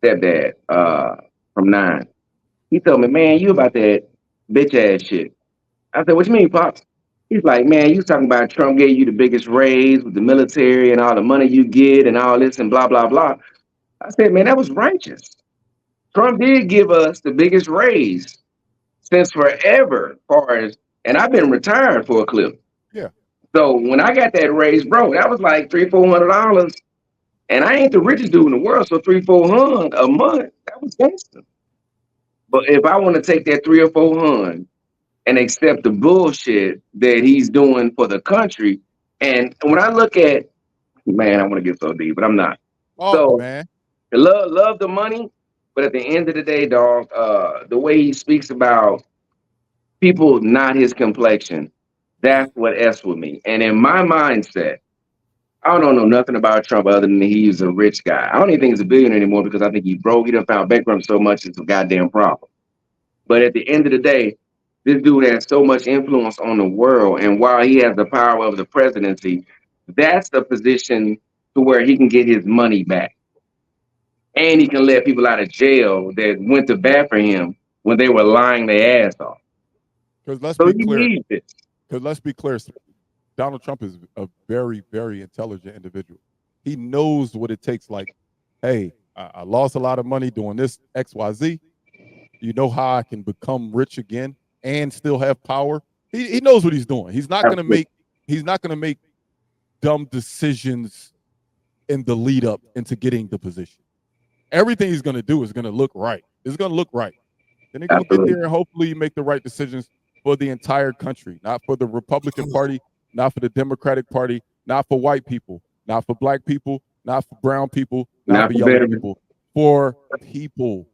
stepdad, from 9, he told me, man, you about that bitch ass shit. I said, what you mean, pops? He's like, man, you talking about Trump gave you the biggest raise with the military and all the money you get and all this and blah, blah, blah. I said, man, that was righteous. Trump did give us the biggest raise since forever, and I've been retired for a clip. Yeah. So when I got that raise, bro, that was like $300-400. And I ain't the richest dude in the world, so $300-400 a month, that was gangster. But if I want to take that $300 or $400 and accept the bullshit that he's doing for the country, and when I look at, man, I want to get so deep, but I'm not. Oh, man. Love the money, but at the end of the day, dog, the way he speaks about people not his complexion, that's what S with me. And in my mindset, I don't know nothing about Trump other than he's a rich guy. I don't even think he's a billionaire anymore because I think he broke. He done found bankrupt so much it's a goddamn problem. But at the end of the day, this dude has so much influence on the world, and while he has the power of the presidency, that's the position to where he can get his money back. And he can let people out of jail that went to bat for him when they were lying their ass off. Because let's be clear, Donald Trump is a very, very intelligent individual. He knows what it takes. Like, hey, I lost a lot of money doing this XYZ. You know how I can become rich again and still have power. He knows what he's doing. He's not gonna make dumb decisions in the lead up into getting the position. Everything he's going to do is going to look right. It's going to look right. Then he's going to get there and hopefully make the right decisions for the entire country, not for the Republican Party, not for the Democratic Party, not for white people, not for black people, not for brown people, not for yellow people, for people.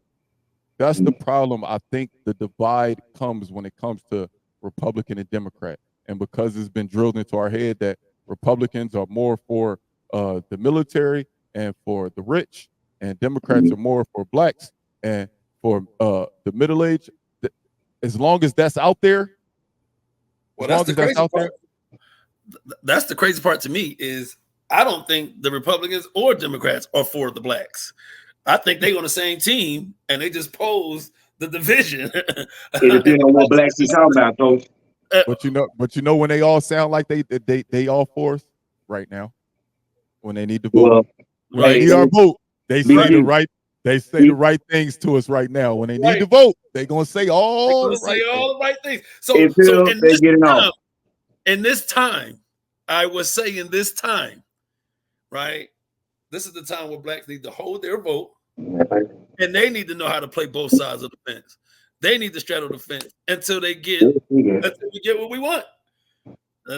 That's the problem. I think the divide comes when it comes to Republican and Democrat. And because it's been drilled into our head that Republicans are more for the military and for the rich, and Democrats are more for blacks and for the middle age. As long as that's out there, well, that's the crazy part. That's the crazy part to me is I don't think the Republicans or Democrats are for the blacks. I think they on the same team and they just pose the division. It depends on what blacks you talking about, folks. But you know when they all sound like they all for us right now when they need to vote. When they need our vote. They say the right things to us right now. When they need to vote, they're gonna say all the right things. So in this time, I was saying this time, right? This is the time where blacks need to hold their vote, and they need to know how to play both sides of the fence. They need to straddle the fence until we get what we want.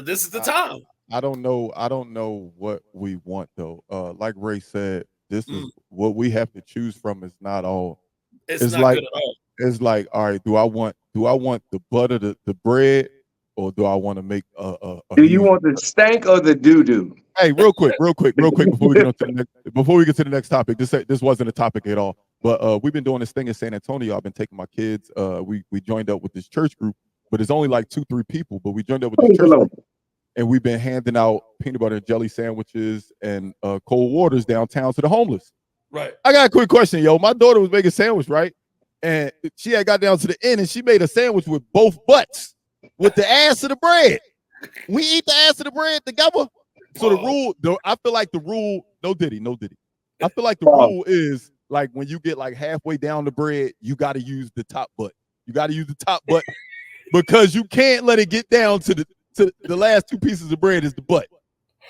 This is the time. I don't know what we want though. Like Ray said, this is what we have to choose from. Is not all. It's not like good at all. It's like, all right, do I want the butter, the bread, or do I want to make a do you want the stank or the doo-doo? Hey, real quick, before we get to the next topic. This wasn't a topic at all. But we've been doing this thing in San Antonio. I've been taking my kids. We joined up with this church group, but it's only like 2-3 people. But we joined up with this church group, and we've been handing out peanut butter and jelly sandwiches and cold waters downtown to the homeless. Right. I got a quick question, yo. My daughter was making a sandwich, right? And she had got down to the end, and she made a sandwich with both butts, with the ass of the bread. We eat the ass of the bread together. So the rule, I feel like the rule, no diddy. I feel like the rule is like when you get like halfway down the bread, you got to use the top butt. You got to use the top butt because you can't let it get down to the last 2 pieces of bread is the butt.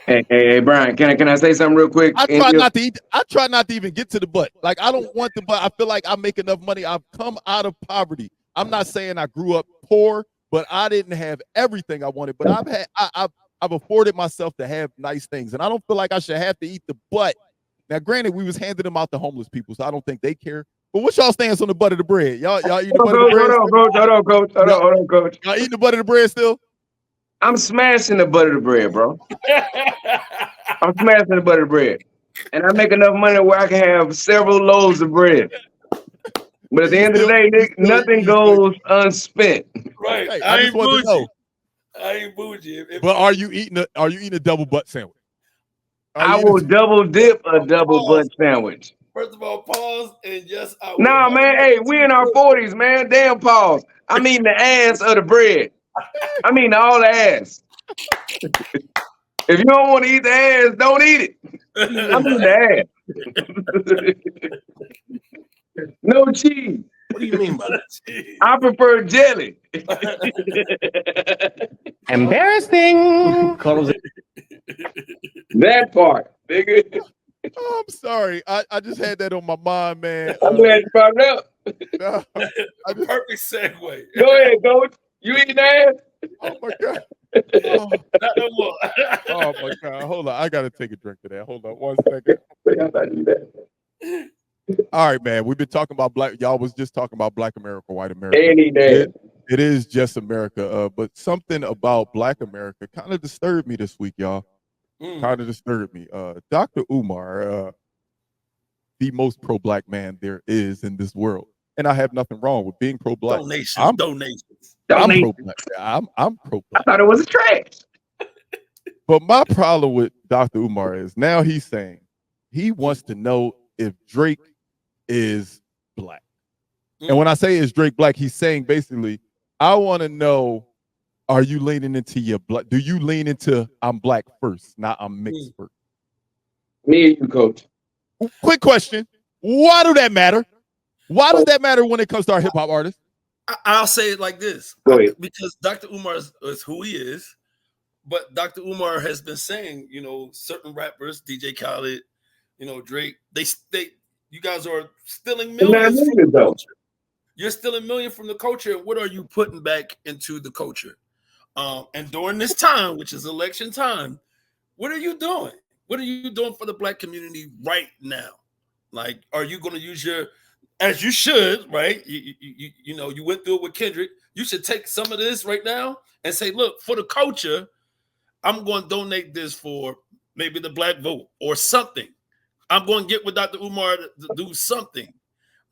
Hey, Brian, can I say something real quick? I try not to eat. I try not to even get to the butt. Like I don't want the butt. I feel like I make enough money. I've come out of poverty. I'm not saying I grew up poor, but I didn't have everything I wanted. But I've afforded myself to have nice things, and I don't feel like I should have to eat the butt. Now, granted, we was handing them out to homeless people, so I don't think they care. But what's y'all stance on the butt of the bread? Y'all eating the butt of the bread? Hold on, coach. Y'all eating the butt of the bread still? I'm smashing the butter of the bread, bro. I'm smashing the butter of the bread. And I make enough money where I can have several loaves of bread. But at the end of the day, Nick, nothing goes unspent. Right. Hey, I just ain't wanted to bougie. know. I ain't bougie. But are you eating a double butt sandwich? I will double dip a double butt sandwich. First of all, pause, and yes, I will. Nah, man, hey, we in our 40s, man. Damn, pause. I'm eating the ass of the bread. I mean all the ass. If you don't want to eat the ass, don't eat it. I'm eating the ass. No cheese. What do you mean by that? I prefer jelly. Embarrassing. That part, nigga. Oh, I'm sorry. I just had that on my mind, man. I'm glad you found out. A perfect segue. Go ahead, coach. You eat the ass? Oh my God. Oh. Not no more. Oh my God. Hold on. I gotta take a drink of that. Hold on 1 second. All right, man. We've been talking about black. Y'all was just talking about Black America, white America. Any day. It is just America. But something about Black America kind of disturbed me this week, y'all. Kind of disturbed me. Dr. Umar, the most pro-black man there is in this world. And I have nothing wrong with being pro-black. Donations. I'm pro-black. I'm pro-black. I thought it was trash. But my problem with Dr. Umar is now he's saying he wants to know if Drake is black. And when I say is Drake black, he's saying basically, I want to know, are you leaning into your black? Do you lean into I'm black first, not I'm mixed first? Me and you, coach. Quick question. Why do that matter? Why does that matter when it comes to our hip hop artists? I'll say it like this. Go ahead. Because Dr. Umar is who he is. But Dr. Umar has been saying, certain rappers, DJ Khaled, Drake, they you guys are stealing millions from the culture. You're stealing millions from the culture. What are you putting back into the culture? And during this time, which is election time, what are you doing? What are you doing for the black community right now? Like, are you going to use as you should, right? You went through it with Kendrick. You should take some of this right now and say, look, for the culture, I'm going to donate this for maybe the black vote or something. I'm going to get with Dr. Umar to do something,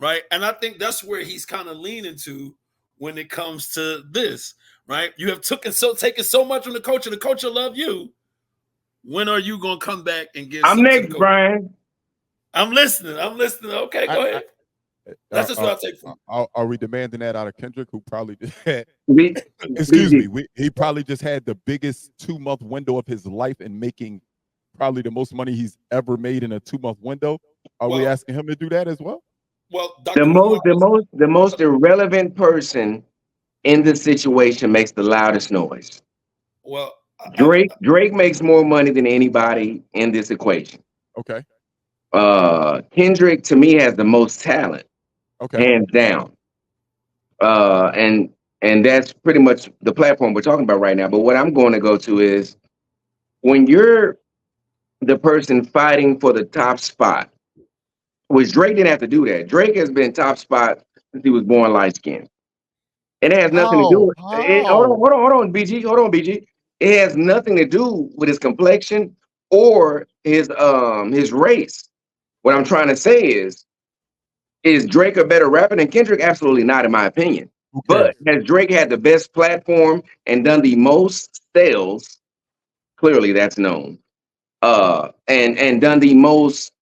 right? And I think that's where he's kind of leaning to when it comes to this, right? You have taken so much from the culture love you. When are you going to come back and give? I'm next, Brian. I'm listening. Okay, go ahead. That's just what I take from. Are we demanding that out of Kendrick, who probably just had? He probably just had the biggest 2-month window of his life and making probably the most money he's ever made in a 2-month window. Are we asking him to do that as well? Well, the most irrelevant person in this situation makes the loudest noise. Well, Drake makes more money than anybody in this equation. Okay. Kendrick to me has the most talent. Okay. Hands down. And that's pretty much the platform we're talking about right now. But what I'm going to go to is when you're the person fighting for the top spot, which Drake didn't have to do that. Drake has been top spot since he was born light skinned. It has nothing to do with it. Hold on, BG. Hold on, BG. It has nothing to do with his complexion or his race. What I'm trying to say is Is Drake a better rapper than Kendrick? Absolutely not, in my opinion. But has Drake had the best platform and done the most sales? Clearly, that's known. And done the most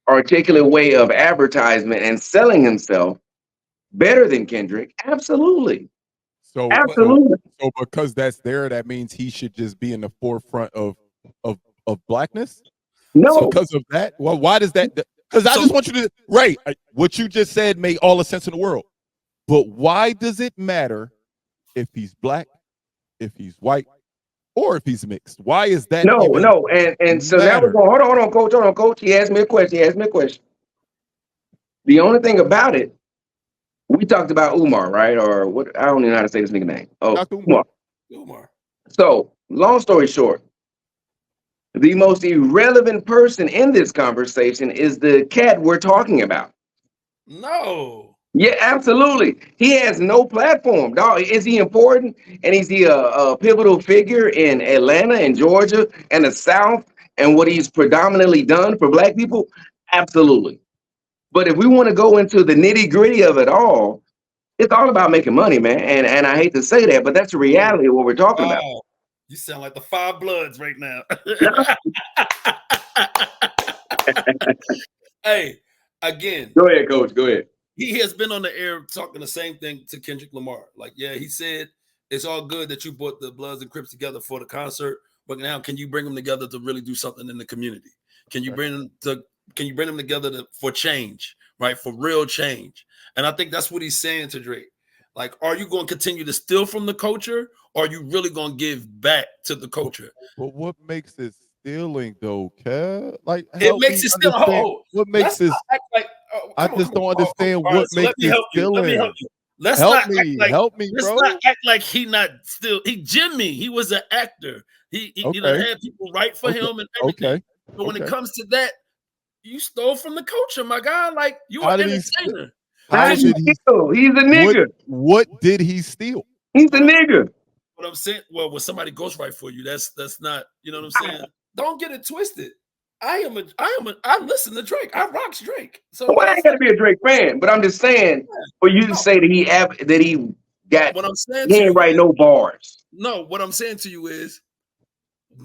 articulate way of advertisement and selling himself better than Kendrick? Absolutely. So, Absolutely. So because that's there, that means he should just be in the forefront of blackness? No. So because of that? Well, why does that? Because I just want you to, right, what you just said made all the sense in the world. But why does it matter if he's black, if he's white, or if he's mixed? Why is that? No. And so now we're going, hold on, coach. He asked me a question. The only thing about it, we talked about Umar, right? Or what? I don't even know how to say this nigga name. Oh, Umar. So, long story short, the most irrelevant person in this conversation is the cat we're talking about. No. Yeah, absolutely. He has no platform, dog. Is he important? And is he a pivotal figure in Atlanta and Georgia and the South and what he's predominantly done for black people? Absolutely. But if we want to go into the nitty gritty of it all, it's all about making money, man. And I hate to say that, but that's the reality of what we're talking about. You sound like the Five Bloods right now. Hey, again. Go ahead, coach. Go ahead. He has been on the air talking the same thing to Kendrick Lamar. Like, yeah, he said it's all good that you brought the Bloods and Crips together for the concert, but now can you bring them together to really do something in the community? Can you bring them together for change, right? For real change. And I think that's what he's saying to Drake. Like, are you going to continue to steal from the culture, or are you really going to give back to the culture? But what makes it stealing, though, Kev? Like, it makes it stealing. What makes this? I just don't understand what makes it stealing. Let me help you. Let's not act like he not still. He Jimmy. He was an actor. He had people write for him and everything. But when it comes to that, you stole from the culture, my guy. Like, you are an entertainer. How did he steal? He's a nigga. What did he steal? He's a nigga. What I'm saying, well, when somebody ghostwrite for you, that's not, you know what I'm saying? Don't get it twisted. I listen to Drake. I rocks Drake. So I ain't gotta be a Drake fan, but I'm just saying for you to say that he got what I'm saying he ain't write no bars. No, what I'm saying to you is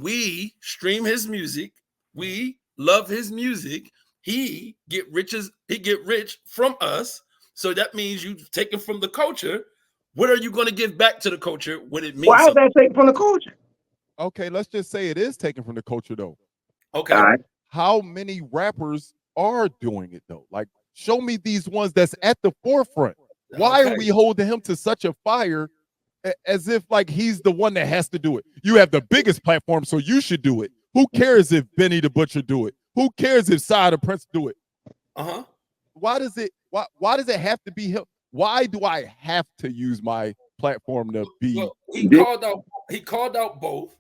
we stream his music, we love his music, he get rich from us. So that means you taken from the culture. What are you going to give back to the culture when it means why is that taken from the culture? Okay, let's just say it is taken from the culture though. Okay. All right. How many rappers are doing it though? Like, show me these ones that's at the forefront. Why are we holding him to such a fire as if like he's the one that has to do it? You have the biggest platform, so you should do it. Who cares if Benny the Butcher do it? Who cares if Side the Prince do it? Why does it have to be him? Why do I have to use my platform to be? Well, he called out both,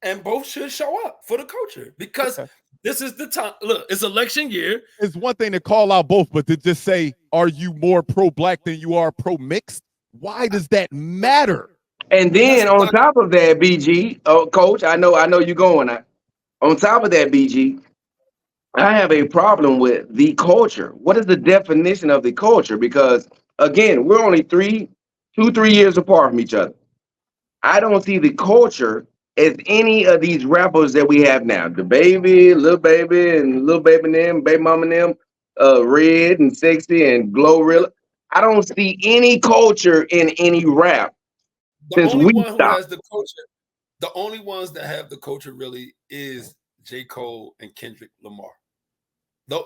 and both should show up for the culture because this is the time. Look, it's election year. It's one thing to call out both, but to just say, are you more pro-black than you are pro-mixed? Why does that matter? And then on top of that, BG, coach, I know you're going. On top of that, BG, I have a problem with the culture. What is the definition of the culture? Because again, we're only 3 years apart from each other. I don't see the culture as any of these rappers that we have now. The Baby, Lil Baby, and Lil Baby and them, Baby Mama and them, Red and Sexy and Glorilla. I don't see any culture in any rap. The only one who has the culture, the only ones that have the culture really is J. Cole and Kendrick Lamar.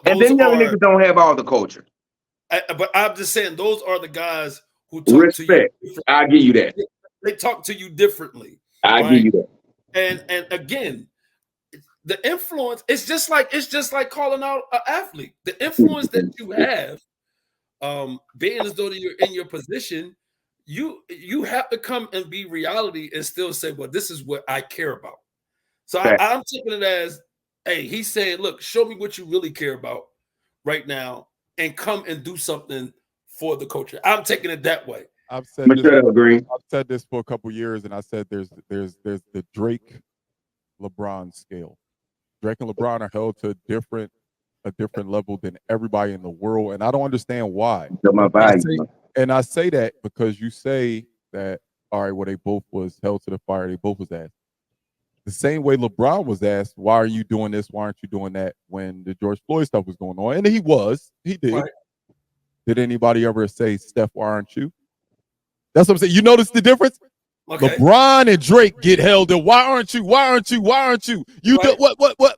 And then the other niggas don't have all the culture. But I'm just saying, those are the guys who talk to you. I'll give you that. They talk to you differently. I'll give you that. And again, the influence, it's just like calling out an athlete. The influence that you have, being as though you're in your position, you have to come and be reality and still say, well, this is what I care about. So I'm taking it as, hey, he's saying, look, show me what you really care about right now and come and do something for the culture. I'm taking it that way. I've said this for a couple years, and I said there's the Drake LeBron scale. Drake and LeBron are held to different a different level than everybody in the world, and I don't understand why. So my value. And I say that because you say that, all right, well, they both was held to the fire. They both was asked. The same way LeBron was asked, why are you doing this? Why aren't you doing that when the George Floyd stuff was going on? And he did. Right. Did anybody ever say, Steph, why aren't you? That's what I'm saying. You notice the difference? Okay. LeBron and Drake get held up. Why aren't you? Why aren't you? Why aren't you? You Right. do what?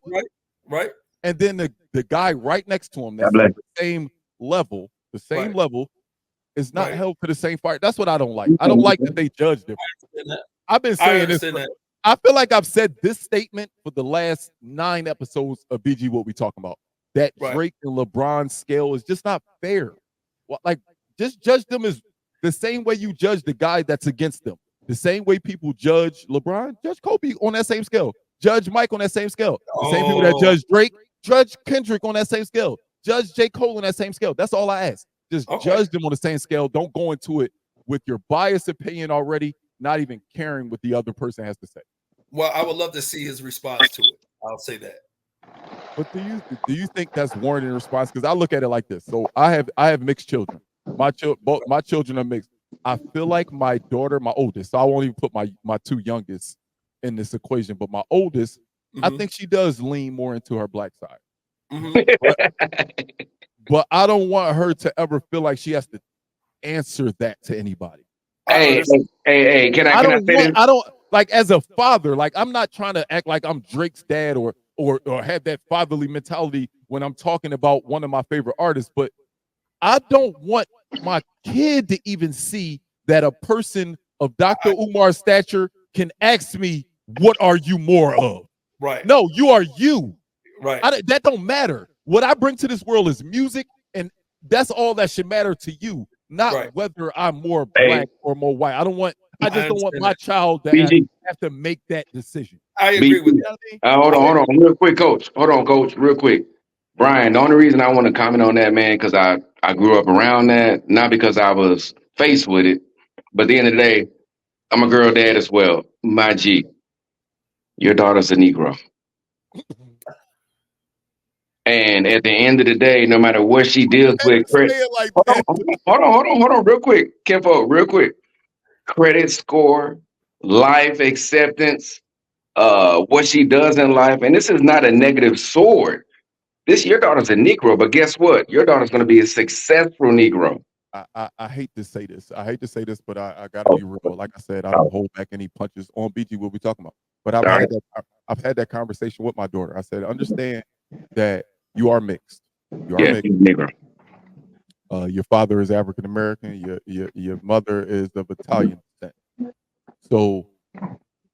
Right. And then the guy right next to him, that's God bless. the same level, Right. level, is not Right. held to the same fire. That's what I don't like. I don't like that they judge different. I've been I saying this. understand that. I feel like I've said this statement for the last 9 episodes of BG What We Talking About. That Right. Drake and LeBron scale is just not fair. Well, like, just judge them as the same way you judge the guy that's against them. The same way people judge LeBron, judge Kobe on that same scale. Judge Mike on that same scale. The same people that judge Drake, judge Kendrick on that same scale. Judge J. Cole on that same scale. That's all I ask. Just judge them on the same scale. Don't go into it with your biased opinion already, not even caring what the other person has to say. Well, I would love to see his response to it. I'll say that. But do you think that's warranted in response? Because I look at it like this. So I have mixed children. My children are mixed. I feel like my daughter, my oldest, so I won't even put my 2 youngest in this equation, but my oldest, I think she does lean more into her black side. But I don't want her to ever feel like she has to answer that to anybody. Hey, can I say this? I don't like, as a father, like, I'm not trying to act like I'm Drake's dad or have that fatherly mentality when I'm talking about one of my favorite artists, but I don't want my kid to even see that a person of Dr. Umar's stature can ask me, what are you more of? Right. No, you are you. Right. That don't matter. What I bring to this world is music, and that's all that should matter to you, not whether I'm more black or more white. I just don't want my child to have to make that decision. I agree with that. Hold on, real quick, Coach. Hold on, Coach, real quick. Brian, the only reason I want to comment on that, man, because I grew up around that, not because I was faced with it, but at the end of the day, I'm a girl dad as well. My G, your daughter's a Negro. And at the end of the day, no matter what she deals with, hold on, real quick, Kenfo, real quick. Credit score, life acceptance, what she does in life, and this is not a negative sword. Your daughter's a Negro, but guess what? Your daughter's going to be a successful Negro. I hate to say this. But I gotta be real. Like I said, I don't hold back any punches on BG. What we talking about? But I've had that conversation with my daughter. I said, understand that you are mixed. You are mixed. Negro. Your father is African American. Your mother is of Italian descent. So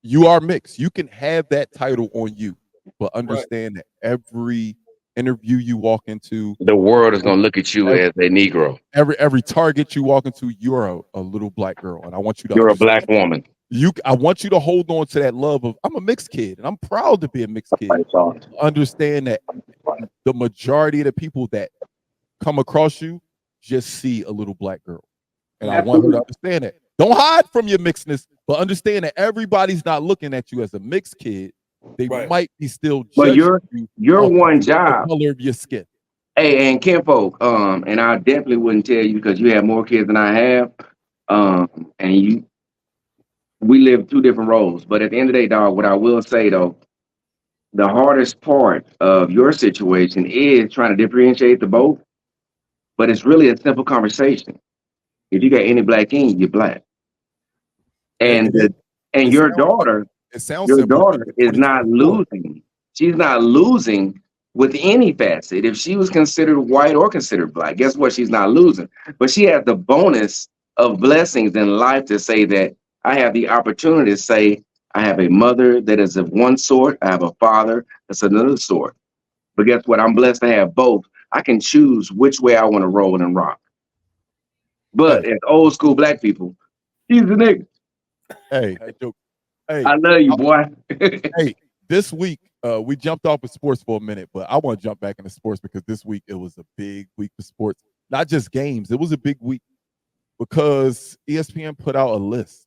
you are mixed. You can have that title on you, but understand that every interview you walk into, the world is going to look at you as a Negro. Every target you walk into, you're a little black girl, and I want you to. You're a black woman. I want you to hold on to that love of, I'm a mixed kid, and I'm proud to be a mixed kid. Understand that the majority of the people that come across you just see a little black girl, and I want her to understand that. Don't hide from your mixedness, but understand that everybody's not looking at you as a mixed kid. They might be still judging your one job, the color of your skin. Hey, and Kenfo, and I definitely wouldn't tell you because you have more kids than I have, and we live 2 different roles. But at the end of the day, dog, what I will say though, the hardest part of your situation is trying to differentiate the both. But it's really a simple conversation. If you got any black in you, you're black, and your daughter. Your daughter is not losing. She's not losing with any facet. If she was considered white or considered black, guess what? She's not losing. But she has the bonus of blessings in life to say that I have the opportunity to say I have a mother that is of one sort. I have a father that's another sort. But guess what? I'm blessed to have both. I can choose which way I want to roll and rock. But as old school black people, he's a nigga. Hey, I love you, boy. Hey, this week we jumped off of sports for a minute, but I want to jump back into sports because this week it was a big week for sports. Not just games. It was a big week because ESPN put out a list.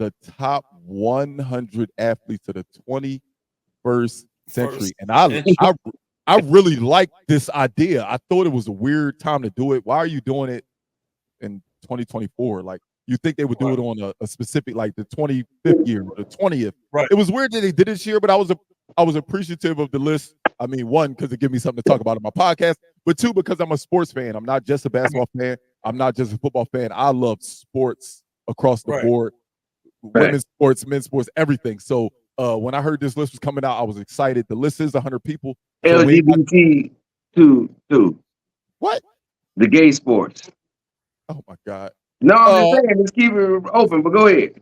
The top 100 athletes of the 21st century. And I I really like this idea. I thought it was a weird time to do it. Why are you doing it in 2024? Like, you think they would do it on a specific, like the 25th year or the 20th? Right. It was weird that they did it this year, but I was appreciative of the list. I mean, one, because it gave me something to talk about in my podcast, but two, because I'm a sports fan. I'm not just a basketball fan. I'm not just a football fan. I love sports across the board, women's sports, men's sports, everything. So when I heard this list was coming out, I was excited. The list is 100 people. So LGBT too. What? The gay sports. Oh my God. No, I'm just saying, let's keep it open, but go ahead.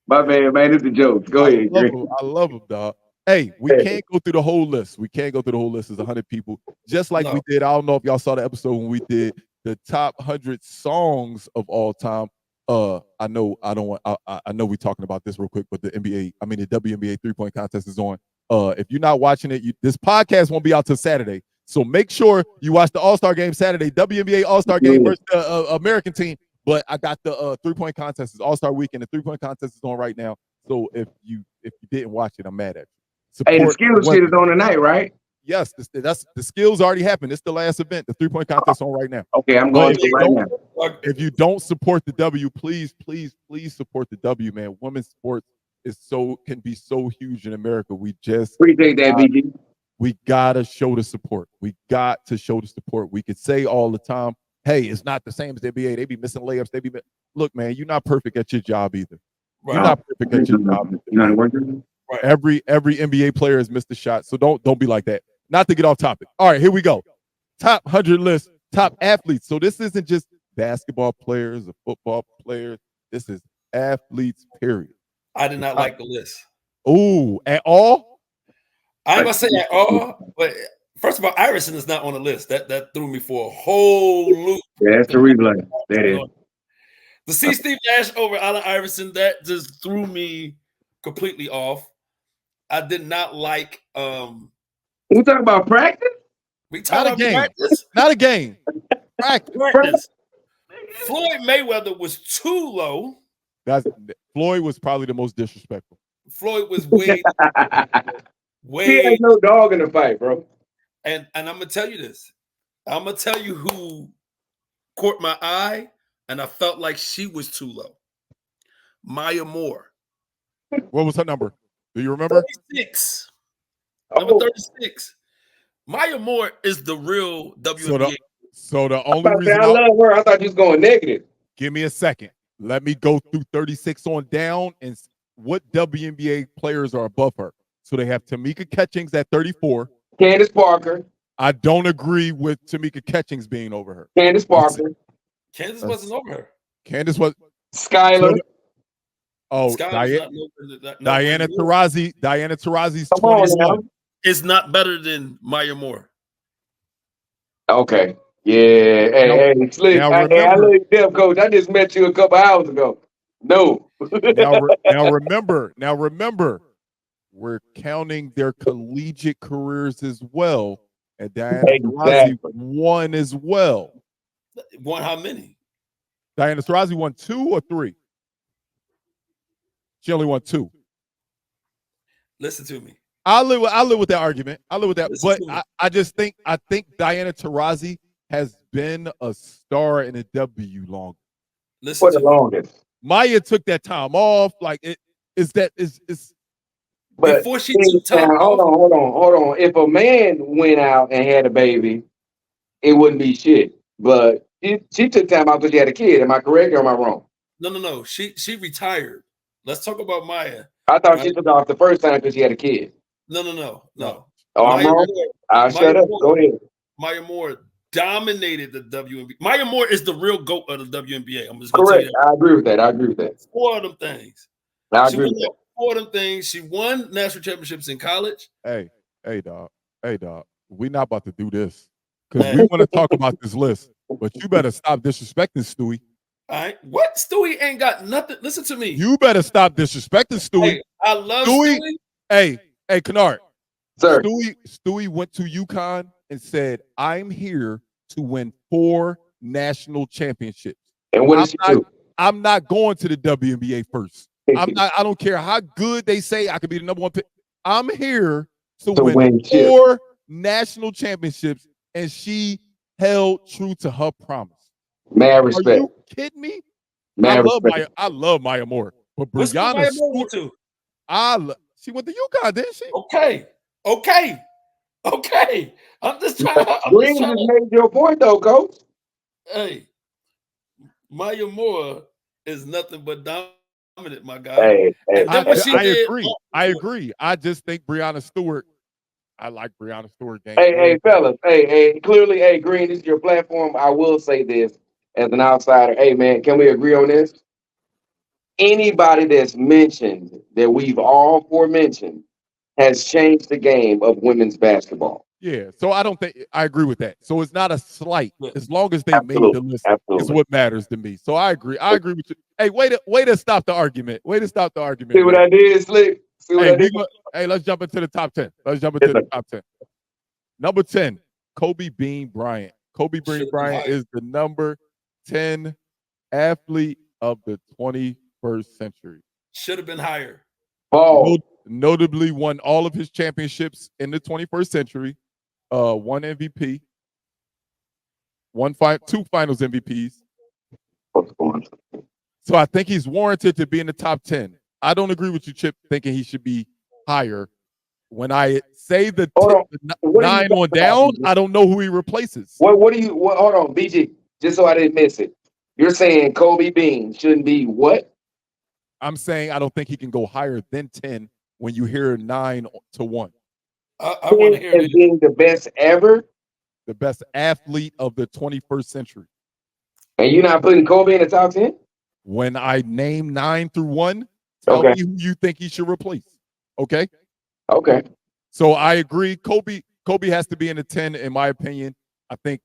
My bad, man. It's a joke. Go ahead. I love them, dog. Hey, we can't go through the whole list. We can't go through the whole list. It's 100 people. Just like we did. I don't know if y'all saw the episode when we did the top 100 songs of all time. I know we're talking about this real quick, but the WNBA 3-point contest is on. If you're not watching it, this podcast won't be out till Saturday. So make sure you watch the All-Star game Saturday, WNBA All-Star game versus the American team. But I got the 3-point contest. It's All-Star weekend. The 3-point contest is on right now. So if you didn't watch it, I'm mad at you. Hey, the skills shit is on tonight, right? Yes, that's the skills already happened. It's the last event. The 3-point contest on right now. Okay, I'm going to right now. If you don't support the W, please support the W, man. Women's sports can be so huge in America. We just appreciate that, BG. We gotta show the support. We got to show the support. We could say all the time, hey, it's not the same as the NBA. They be missing layups. Look, man, you're not perfect at your job either. Right. You're not perfect at your job. You're not working. Right. Every NBA player has missed a shot. So don't be like that. Not to get off topic. All right, here we go. Top 100 list, top athletes. So this isn't just basketball players or football players. This is athletes, period. I did not like the list. Ooh, at all? I ain't gonna say at all, but first of all, Iverson is not on the list. That threw me for a whole loop. Yeah, that's the replay. That is. To see Steve Nash over Allen Iverson, that just threw me completely off. I did not like. We talking about practice. We talking about practice. Not a game. Practice. Floyd Mayweather was too low. Floyd was probably the most disrespectful. Floyd was way. He ain't no dog in the fight, bro. And I'm gonna tell you this. I'm gonna tell you who caught my eye, and I felt like she was too low. Maya Moore. What was her number? Do you remember? 36. Number 36. Maya Moore is the real WNBA. So the only reason I love her, I thought you was going negative. Give me a second. Let me go through 36 on down and what WNBA players are above her. So they have Tamika Catchings at 34. Candace Parker. I don't agree with Tamika Catchings being over her. Candace Parker. Candace wasn't over her. Candace was. Skylar. Diana Taurasi. Diana Taurasi's 21. Is not better than Maya Moore. Okay. Yeah. Hey, Slick. I love you, Dev Coach. I just met you a couple hours ago. No. now remember, we're counting their collegiate careers as well. And Diana Taurasi won as well. Won how many? Diana Taurasi won 2 or 3? She only won 2. Listen to me. I live with that argument. I live with that. But I think Diana Taurasi has been a star in a W long. For the longest. Maya took that time off. Like it's but before she took time off. Hold on. If a man went out and had a baby, it wouldn't be shit. But she took time out because she had a kid. Am I correct or am I wrong? No. She retired. Let's talk about Maya. I thought she took off the first time because she had a kid. No. Oh, I'm wrong. I'll shut up. Go ahead. Maya Moore dominated the WNBA. Maya Moore is the real GOAT of the WNBA. I'm just gonna correct. I agree with that. 4 of them things. I agree with that. 4 of them things. She won national championships in college. Hey, dog. We're not about to do this because we want to talk about this list. But you better stop disrespecting Stewie. All right. What? Stewie ain't got nothing. Listen to me. You better stop disrespecting Stewie. Hey, I love Stewie. Hey, Kennard. Sir. Stewie went to UConn and said, I'm here to win 4 national championships. And what did she do? I'm not going to the WNBA first. I don't care how good they say I could be the number 1 pick. I'm here to win 4 national championships, and she held true to her promise. Mad Are respect. you kidding me? Mad respect. I love Maya Moore, but What's Maya Brianna Moore Stewart, to? she went to UConn, didn't she? Okay. I'm just trying. Green just made your point though, coach. Hey, Maya Moore is nothing but dominant, my guy. Hey, And then what she did, I agree. I just think Brianna Stewart. I like Brianna Stewart game. hey, fellas. Hey, clearly, hey, Green, this is your platform. I will say this as an outsider. Hey, man, can we agree on this? Anybody that's mentioned that we've all forementioned has changed the game of women's basketball. Yeah, so I don't think I agree with that. So it's not a slight. As long as they made the list, is what matters to me. So I agree. I agree with you. Hey, way to stop the argument. Way to stop the argument. See what I did, Slick? See what I did? Hey, let's jump into the top 10. Let's jump into the top 10. Number 10, Kobe Bean Bryant. Kobe Bean Bryant is the number 10 athlete of the 21st century. Should have been higher. Notably won all of his championships in the 21st century. One MVP, two finals MVPs. So I think he's warranted to be in the top 10. I don't agree with you, Chip, thinking he should be higher. When I say the 9 on down, I don't know who he replaces. Hold on, BG, just so I didn't miss it. You're saying Kobe Bean shouldn't be what? I'm saying I don't think he can go higher than 10 when you hear 9 to 1. I want to hear as being the best ever, the best athlete of the 21st century. And you're not putting Kobe in the top 10? When I name 9 through 1, tell me who you think he should replace. Okay. So I agree. Kobe has to be in the 10, in my opinion. I think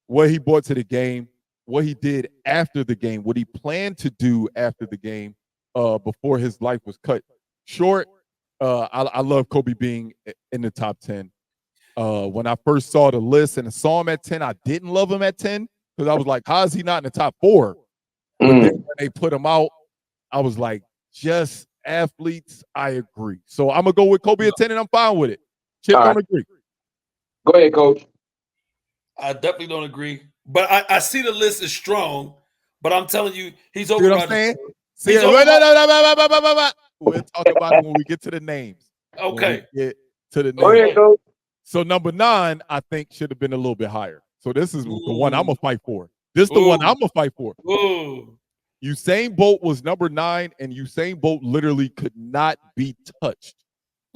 what he brought to the game, what he did after the game, what he planned to do after the game, before his life was cut short. I love Kobe being in the top 10. When I first saw the list and saw him at 10, I didn't love him at 10 because I was like, how is he not in the top 4? But then when they put him out, I was like, just athletes, I agree. So I'm going to go with Kobe at 10, and I'm fine with it. Chip don't agree. Go ahead, Coach. I definitely don't agree. But I see the list is strong, but I'm telling you, he's over. See what I'm saying? No. We'll talk about it when we get to the names. Okay. Get to the names. Go ahead, Coach. So number 9, I think, should have been a little bit higher. So this is the one I'm going to fight for. This is the one I'm going to fight for. Usain Bolt was number 9, and Usain Bolt literally could not be touched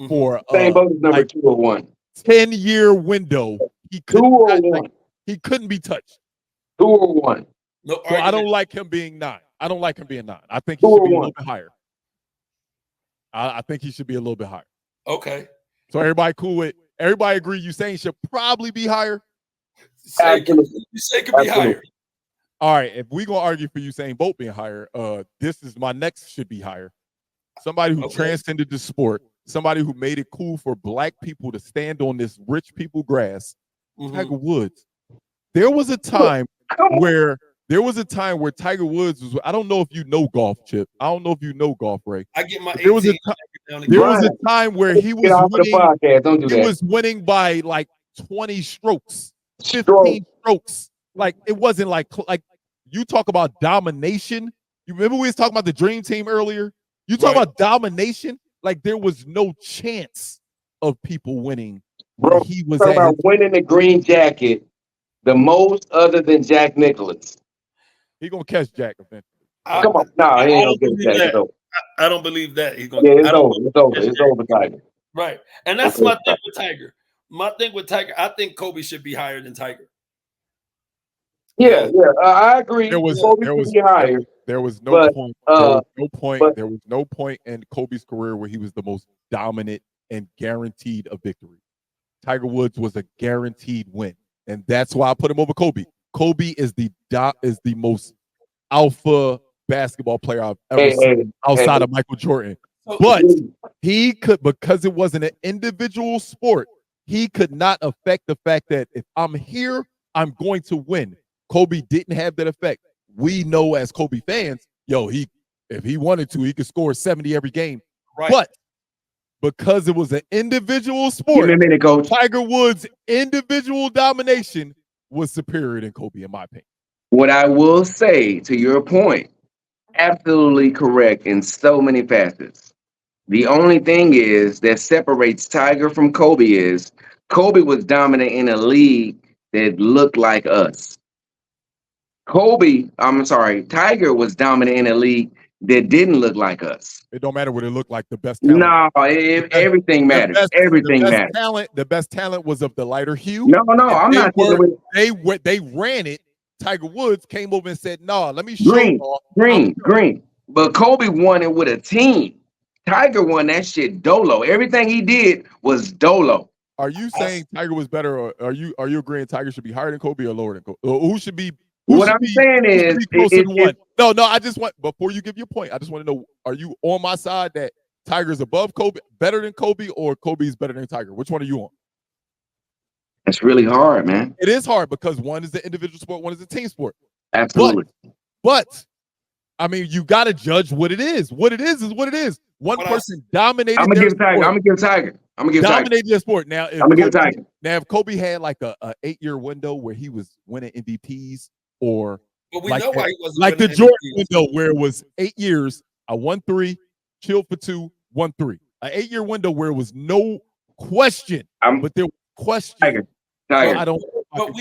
for Usain Bolt is number 201. 10-year window. He couldn't be touched. 201. No, so I don't like him being 9. I don't like him being 9. I think he should be a little bit higher. I think he should be a little bit higher. Okay. So everybody cool with? Everybody agree Usain should probably be higher? Usain could be higher. All right, if we're going to argue for Usain Bolt being higher, this is my next should be higher. Somebody who transcended the sport, somebody who made it cool for black people to stand on this rich people grass, Tiger Woods. There was a time where Tiger Woods was, I don't know if you know golf, Chip. I don't know if you know golf, Ray. I get my there was a time where he was winning by like 20 strokes, 15 strokes. Like it wasn't like you talk about domination. You remember we was talking about the dream team earlier? You talk about domination, like there was no chance of people winning. Bro, he was about winning the green jacket the most other than Jack Nicklaus. He gonna catch Jack eventually. Come on. No, he ain't gonna catch Jack. I don't believe that. He's gonna it's over, Tiger. Right. And that's my thing with Tiger. My thing with Tiger, I think Kobe should be higher than Tiger. Yeah, I agree. There was no point in Kobe's career where he was the most dominant and guaranteed a victory. Tiger Woods was a guaranteed win, and that's why I put him over Kobe. Kobe is the most alpha basketball player I've ever seen outside of Michael Jordan. But he could, because it wasn't an individual sport, he could not affect the fact that if I'm here, I'm going to win. Kobe didn't have that effect. We know as Kobe fans, if he wanted to, he could score 70 every game. Right. But because it was an individual Give sport. me a minute, coach. Tiger Woods' individual domination was superior than Kobe, in my opinion. What I will say to your point, absolutely correct in so many facets. The only thing is that separates Tiger from Kobe is Kobe was dominant in a league that looked like us. Tiger was dominant in a league that didn't look like us. It don't matter what it looked like. The best talent. No, everything matters. Everything matters. The best talent was of the lighter hue. No, I'm not. They ran it. Tiger Woods came over and said, "No, let me show you." Green. But Kobe won it with a team. Tiger won that shit dolo. Everything he did was dolo. Are you saying Tiger was better, or are you agreeing Tiger should be higher than Kobe or lower than Kobe? Who should be? What I'm saying is, closer to one? No. I just want, before you give your point, I just want to know: are you on my side that Tiger's above Kobe, better than Kobe, or Kobe's better than Tiger? Which one are you on? It's really hard, man. It is hard because one is the individual sport, one is a team sport. Absolutely. But I mean, you got to judge what it is. What it is what it is. One person dominated. I'm gonna give Tiger. Dominated their sport. Now, I'm gonna give Tiger. Now, if Kobe had like a 8-year window where he was winning MVPs, or but we like, know why he wasn't like the winning Jordan MVPs. window where it was 8 years, I won 3, chilled for 2, won 3. An 8-year window where it was no question, but there was question. Tiger. I don't. But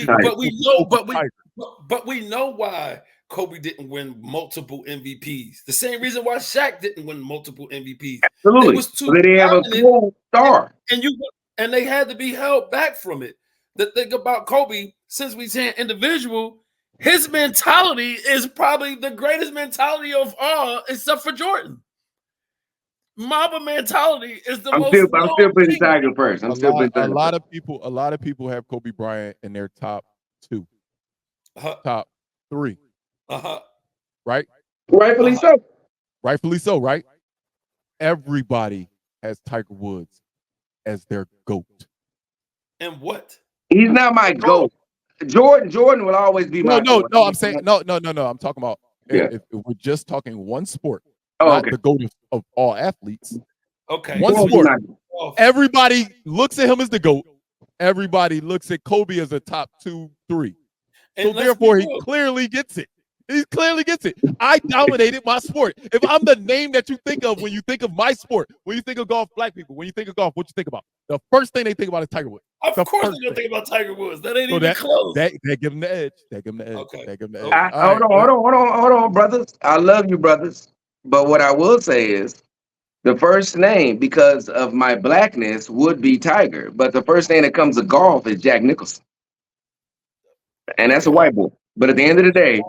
we know why Kobe didn't win multiple MVPs. The same reason why Shaq didn't win multiple MVPs. Absolutely. It was too they have a cool star, and they had to be held back from it. The thing about Kobe, since we saying individual, his mentality is probably the greatest mentality of all, except for Jordan. Mamba mentality is the most. I'm still putting Tiger first. A lot of people have Kobe Bryant in their top 2, top 3. Right? Rightfully so. Rightfully so, right? Everybody has Tiger Woods as their GOAT. And what? He's not my GOAT. Jordan will always be my GOAT. No, I'm saying no. I'm talking about if we're just talking one sport, not the GOAT of all athletes. Okay. One sport. Everybody looks at him as the GOAT. Everybody looks at Kobe as a top 2, 3. So therefore, he clearly gets it. He clearly gets it. I dominated my sport. If I'm the name that you think of when you think of my sport, when you think of golf, black people, when you think of golf, what you think about? The first thing they think about is Tiger Woods. Of course they're going to think about Tiger Woods. That ain't even close. They give him the edge. They give him the edge. Okay. They give him the edge. Hold on, brothers. I love you, brothers. But what I will say is the first name, because of my blackness, would be Tiger. But the first name that comes to golf is Jack Nicholson. And that's a white boy. But at the end of the day,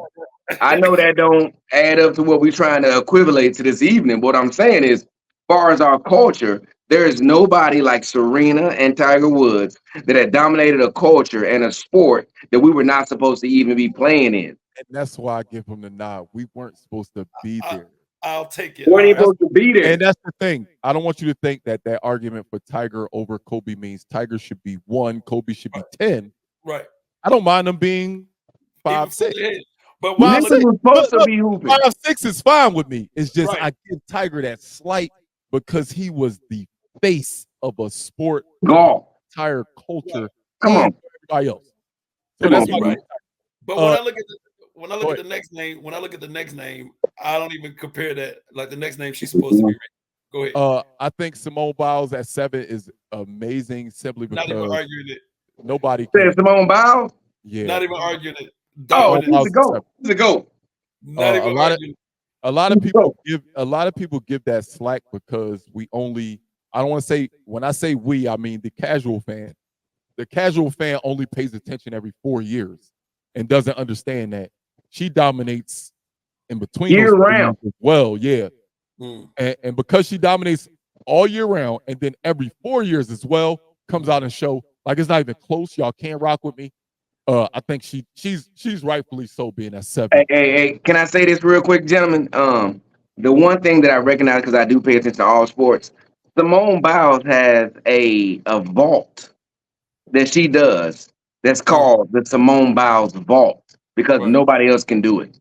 I know that don't add up to what we're trying to equivalate to this evening. What I'm saying is, as far as our culture, there is nobody like Serena and Tiger Woods that had dominated a culture and a sport that we were not supposed to even be playing in. And that's why I give him the nod. We weren't supposed to be there. I'll take it. We weren't supposed to be there. And that's the thing. I don't want you to think that argument for Tiger over Kobe means Tiger should be 1, Kobe should be 10. Right. I don't mind them being 5, 6. But when was supposed to be hooping. 5, 6 is fine with me. It's just I give Tiger that slight because he was the face of a sport, golf, entire culture. Come on, everybody else. So that's right. But when I look at the next name, I don't even compare that. Like the next name, she's supposed to be. Go ahead. I think Simone Biles at 7 is amazing simply because not even arguing it. Nobody said Simone Biles. Yeah, not even arguing it. He's a GOAT. He's a GOAT. A lot of people give that slack because we only. I don't want to say, when I say we, I mean the casual fan. The casual fan only pays attention every 4 years and doesn't understand that she dominates in between year round as well. Yeah, and because she dominates all year round, and then every 4 years as well, comes out and show like it's not even close. Y'all can't rock with me. I think she's rightfully so being at 7. Hey, can I say this real quick, gentlemen? The one thing that I recognize, because I do pay attention to all sports, Simone Biles has a vault that she does that's called the Simone Biles vault because nobody else can do it.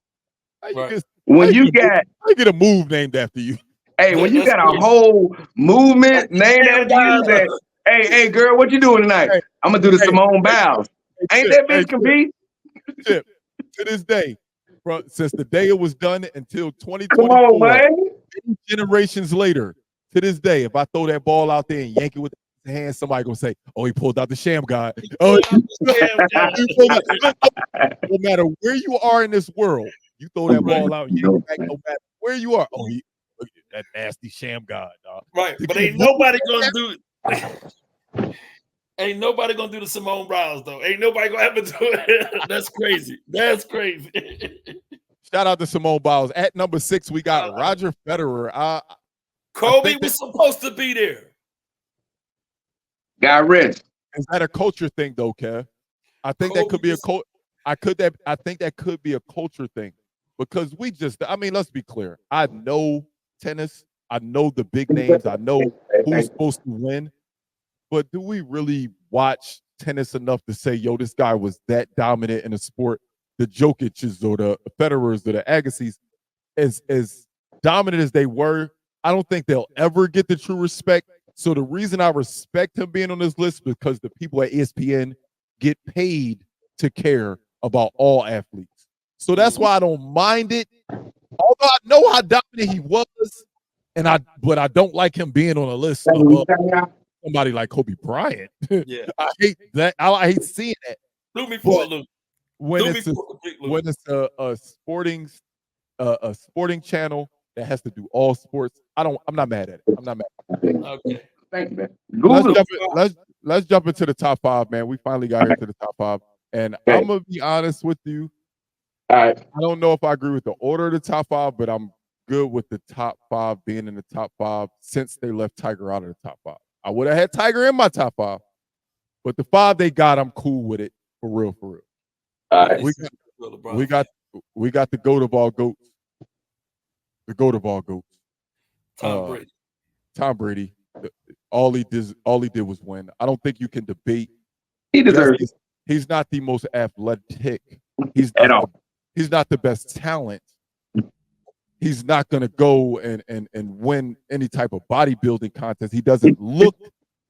When you get a move named after you. Hey, when you That's got a crazy. whole movement named Damn, after you, guys. that hey girl, what you doing tonight? Hey, I'm gonna do the hey, Simone Biles. Ain't Chip, that bitch compete? Chip, to this day, bro, since the day it was done until Come on, 2024, man. generations later, to this day, if I throw that ball out there and yank it with the hand, somebody gonna say, "Oh, he pulled out the sham god." Oh, Damn, guys. no matter where you are in this world, you throw that ball out, yank No, it back, no matter where you are. Oh, he look at that nasty sham god, dog. Right, To but get ain't one- nobody gonna do it. Ain't nobody gonna do the Simone Biles though. Ain't nobody gonna ever do it. That's crazy. That's crazy. Shout out to Simone Biles. At number 6, we got Roger Federer. Kobe was supposed to be there. got rich. Is that a culture thing though, Kev? I think Kobe that could be a was- I think that could be a culture thing because I mean, let's be clear. I know tennis. I know the big names. I know who's supposed to win. But do we really watch tennis enough to say, yo, this guy was that dominant in a sport? The Jokic's or the Federers or the Agassi's, as dominant as they were, I don't think they'll ever get the true respect. So the reason I respect him being on this list is because the people at ESPN get paid to care about all athletes. So that's why I don't mind it. Although I know how dominant he was, but I don't like him being on a list above somebody like Kobe Bryant. Yeah. I hate that. I hate seeing that. Do me for a loop. When Do me it's a, for a complete loop. when it's a sporting channel that has to do all sports, I'm not mad at it. I'm not mad. Okay. Thank you, man. Let's jump into the top 5, man. We finally got here to the top 5, and Okay. I'm gonna be honest with you. All right. I don't know if I agree with the order of the top 5, but I'm good with the top 5 being in the top 5 since they left Tiger out of the top 5. I would have had Tiger in my top 5, but the 5 they got, I'm cool with it for real, for real. All right. We got the go-to-ball goats. The go-to-ball goats. Tom Brady. Tom Brady. All he did was win. I don't think you can debate. He deserves it. He's not the most athletic. He's not the best talent. He's not going to go and win any type of bodybuilding contest. He doesn't look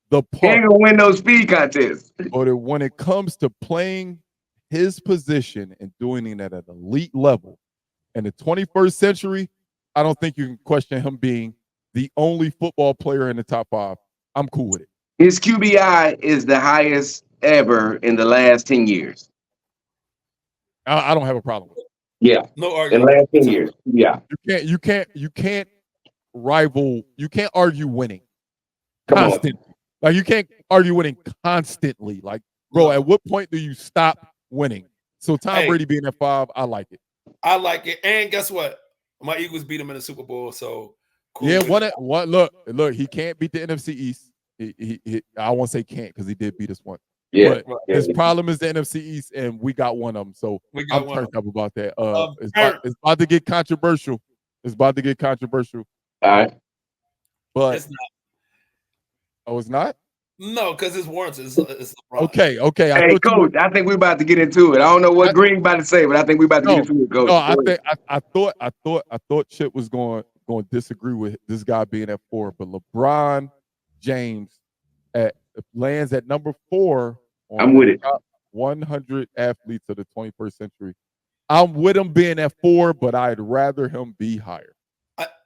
the He part. ain't gonna win no speed contests. But when it comes to playing his position and doing it at an elite level in the 21st century, I don't think you can question him being the only football player in the top 5. I'm cool with it. His QBI is the highest ever in the last 10 years. I don't have a problem with it. Yeah. No In argument. the last 10 years. Yeah. You can't rival. You can't argue winning Come on. constantly. Like you can't argue winning constantly. Like, bro, at what point do you stop winning? So Tom Brady being at 5, I like it. I like it. And guess what? My Eagles beat him in the Super Bowl. So cool. Yeah, one. Look, he can't beat the NFC East. He I won't say can't because he did beat us once. Yeah. But his problem is the NFC East, and we got one of them. So I'm turned up about that. It's about to get controversial. All right. But It's not. Oh, it's not? No, because it's warranted. It's Okay. Hey, Coach, I think we're about to get into it. I don't know what Green about to say, but I think we're about to get into it, Coach. No, I thought Chip was going to disagree with this guy being at 4, but LeBron James lands at number 4 on I'm with it. top 100 athletes of the 21st century. I'm with him being at 4, but I'd rather him be higher.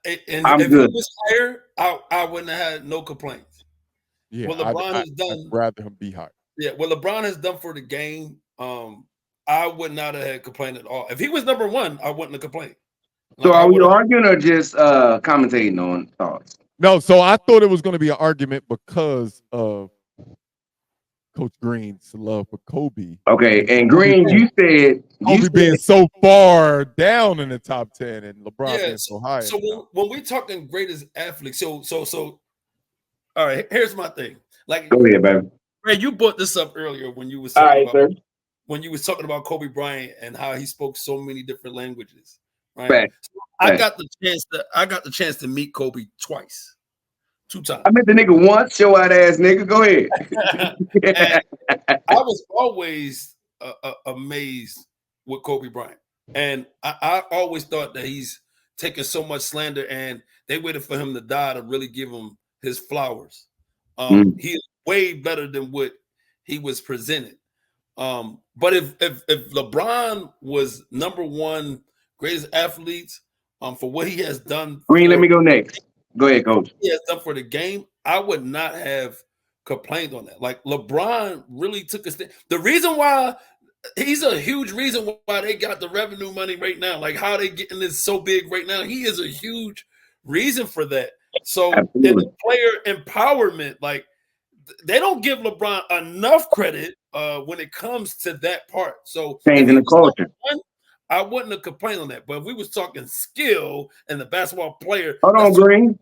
If good. he was higher, I wouldn't have had no complaints. Yeah, what LeBron has done, I'd rather him be higher. Yeah, what LeBron has done for the game, I would not have had complaint at all. If he was number 1, I wouldn't have complained. So are we arguing or just commentating on thoughts? No, so I thought it was going to be an argument because of Coach Green's love for Kobe. Okay, and Green, you said Kobe being so far down in the top 10 and LeBron being so high. So when we talking greatest athletes, so all right, here's my thing. Like, go ahead, baby. Ray, you brought this up earlier when you was talking about Kobe Bryant and how he spoke so many different languages. Right. So I got the chance to meet Kobe twice. 2 times. I met the nigga once, show out ass nigga. Go ahead. I was always amazed with Kobe Bryant. And I always thought that he's taking so much slander, and they waited for him to die to really give him his flowers. He is way better than what he was presented. But if LeBron was number one greatest athletes for what he has done, Green, let me go next. Go ahead, Coach. He has done for the game, I would not have complained on that. Like LeBron really took a stand. The reason why he's a huge reason why they got the revenue money right now, like how they getting this so big right now. He is a huge reason for that. So in the player empowerment, like they don't give LeBron enough credit when it comes to that part. So changing the culture. I wouldn't have complained on that. But if we was talking skill and the basketball player, hold on, Green.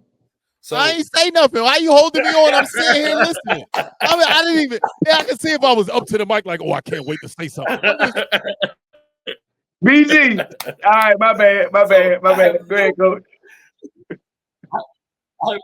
So I ain't say nothing. Why you holding me on? I'm sitting here listening. I mean, I didn't even. Yeah, I can see if I was up to the mic, like, oh, I can't wait to say something. BG. All right, my bad. Go ahead, Coach. I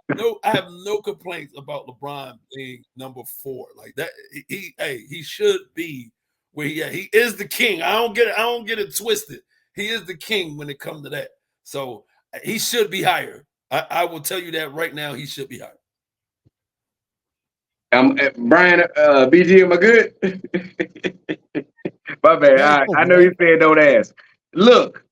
have no complaints about LeBron being number 4. Like that, he should be where he is the king. I don't get it twisted. He is the king when it comes to that. So he should be higher. I will tell you that right now. He should be higher. Brian, BG, am I good? My bad. I know you said don't ask. Look,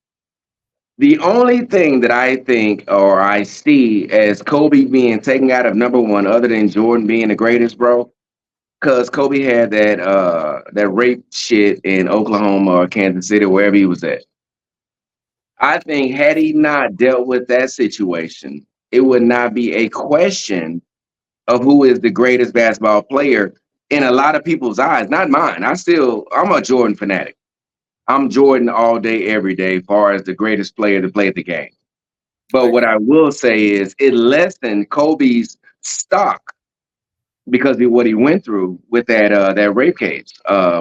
the only thing that I think or I see as Kobe being taken out of number 1, other than Jordan being the greatest, bro, because Kobe had that rape shit in Oklahoma or Kansas City, wherever he was at. I think had he not dealt with that situation, it would not be a question of who is the greatest basketball player in a lot of people's eyes, not mine. I'm a Jordan fanatic. I'm Jordan all day, every day, as far as the greatest player to play the game. But what I will say is it lessened Kobe's stock because of what he went through with that rape case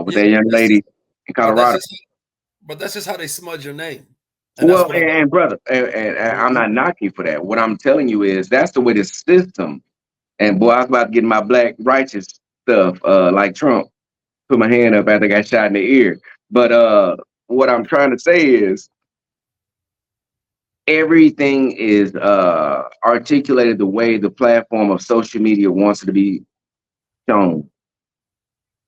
with that young lady in Colorado. But that's just how they smudge your name. And brother, I'm not knocking you for that. What I'm telling you is that's the way the system. And boy, I was about to get my black righteous stuff like Trump. Put my hand up after I got shot in the ear. But what I'm trying to say is everything is articulated the way the platform of social media wants it to be shown.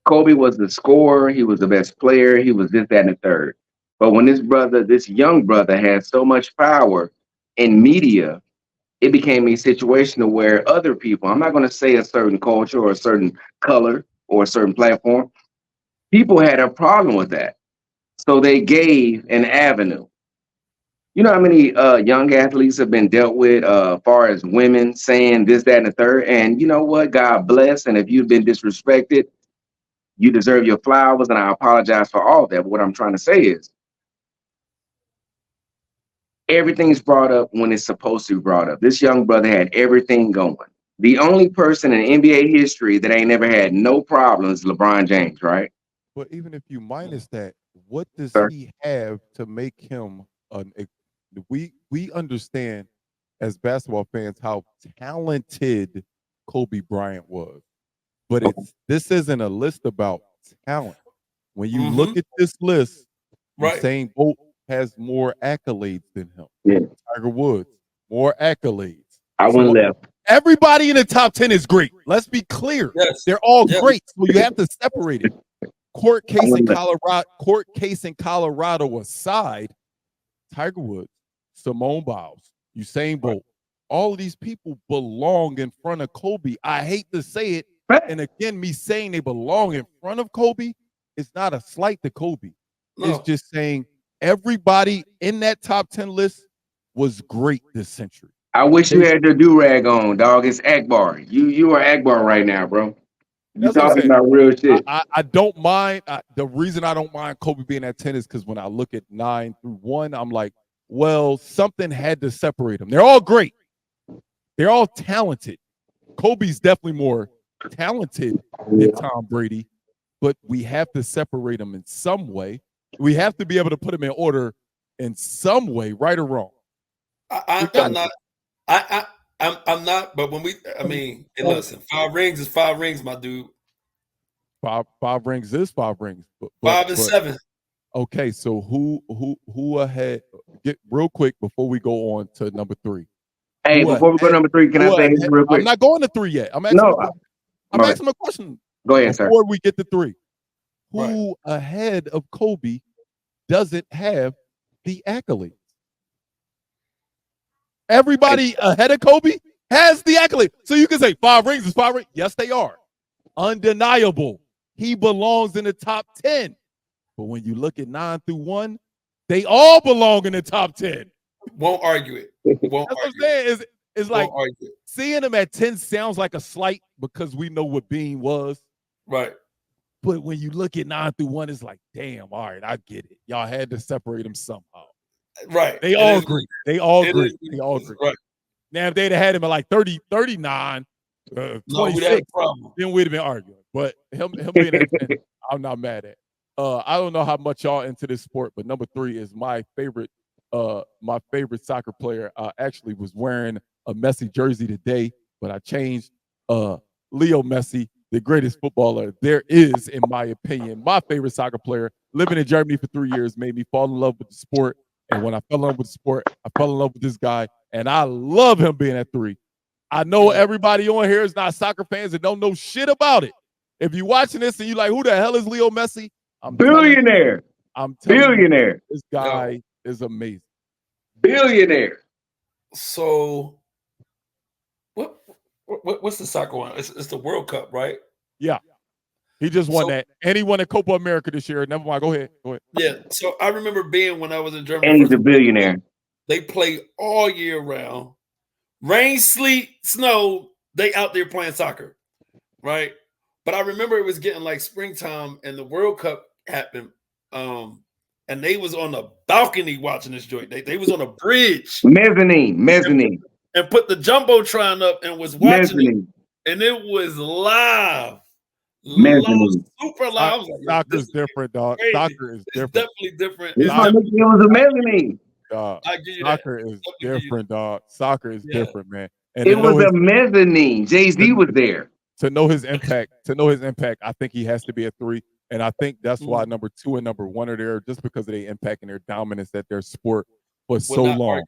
Kobe was the scorer. He was the best player. He was this, that, and the third. But when this young brother had so much power in media, it became a situation where other people, I'm not going to say a certain culture or a certain color or a certain platform, people had a problem with that. So they gave an avenue. You know how many young athletes have been dealt with as far as women saying this, that, and the third? And you know what? God bless. And if you've been disrespected, you deserve your flowers. And I apologize for all that. But what I'm trying to say is everything's brought up when it's supposed to be brought up. This young brother had everything going. The only person in NBA history that ain't never had no problems is LeBron James, right? But even if you minus that, what does he have to make him we understand as basketball fans how talented Kobe Bryant was. But this isn't a list about talent. When you look at this list, Usain Bolt has more accolades than him. Yeah. Tiger Woods, more accolades. I went left. Everybody in the top 10 is great. Let's be clear. Yes. They're all great. So you have to separate it. Court case in Colorado aside, Tiger Woods, Simone Biles, Usain Bolt, all of these people belong in front of Kobe. I hate to say it. And again, me saying they belong in front of Kobe is not a slight to Kobe. No. It's just saying everybody in that top 10 list was great this century. I wish you had your do-rag on, dog. It's Akbar. You are Akbar right now, bro. You talking about real shit. I don't mind. The reason I don't mind Kobe being at 10 is because when I look at 9 through 1, I'm like, well, something had to separate them. They're all great. They're all talented. Kobe's definitely more talented than Tom Brady, but we have to separate them in some way. We have to be able to put them in order in some way, right or wrong. I'm not, but when hey, listen, 5 rings is 5 rings, my dude. Five rings is 5 rings. 5 and 7. Okay, so who ahead? get real quick before we go on to number 3. Hey, before we go to number 3, can I say this real quick? I'm not going to 3 yet. I'm asking a question. Go ahead, sir. Before we get to 3. Right. Who ahead of Kobe doesn't have the accolades? Everybody ahead of Kobe has the accolade. So you can say 5 rings is 5 rings. Yes, they are. Undeniable. He belongs in the top 10. But when you look at 9 through 1, they all belong in the top 10. Won't argue it. Won't That's what I'm argue saying. It's like Won't argue it. seeing him at 10 sounds like a slight because we know what Bean was. Right. But when you look at 9 through 1, it's like, damn, all right, I get it. Y'all had to separate them somehow. Right. They all agree. They all agree. Is. They all agree. Right. Now, if they'd have had him at like 30, 39, No, 26, we'd have a problem. then we'd have been arguing. But him being at 10, I'm not mad at. I don't know how much y'all into this sport, but number 3 is my favorite soccer player. I actually was wearing a Messi jersey today, but I changed Leo Messi, the greatest footballer there is, in my opinion. My favorite soccer player, living in Germany for 3 years, made me fall in love with the sport. And when I fell in love with the sport, I fell in love with this guy, and I love him being at 3. I know everybody on here is not soccer fans and don't know shit about it. If you're watching this and you're like, who the hell is Leo Messi? Billionaire. I'm telling Billionaire. you, this guy is amazing. Billionaire. So what's the soccer one? It's the World Cup, right? Yeah. He just won that. And he won a Copa America this year. Never mind. Go ahead. Yeah. So I remember being when I was in Germany. And he's a billionaire. They play all year round. Rain, sleet, snow, they out there playing soccer. Right. But I remember it was getting like springtime and the World Cup happened. And they was on the balcony watching this joint. They was on a bridge. Mezzanine. And put the Jumbotron up and was watching it. And it was live. Mezzanine. Super live. I was like, soccer's different, dog. Crazy. Soccer is different. It's definitely different. It was a mezzanine. I give you soccer is different, dog. Soccer is different, man. And it was a mezzanine. Jay-Z was there. To know his impact, I think he has to be a 3. And I think that's why number 2 and number 1 are there, just because of their impact and their dominance at their sport for so long.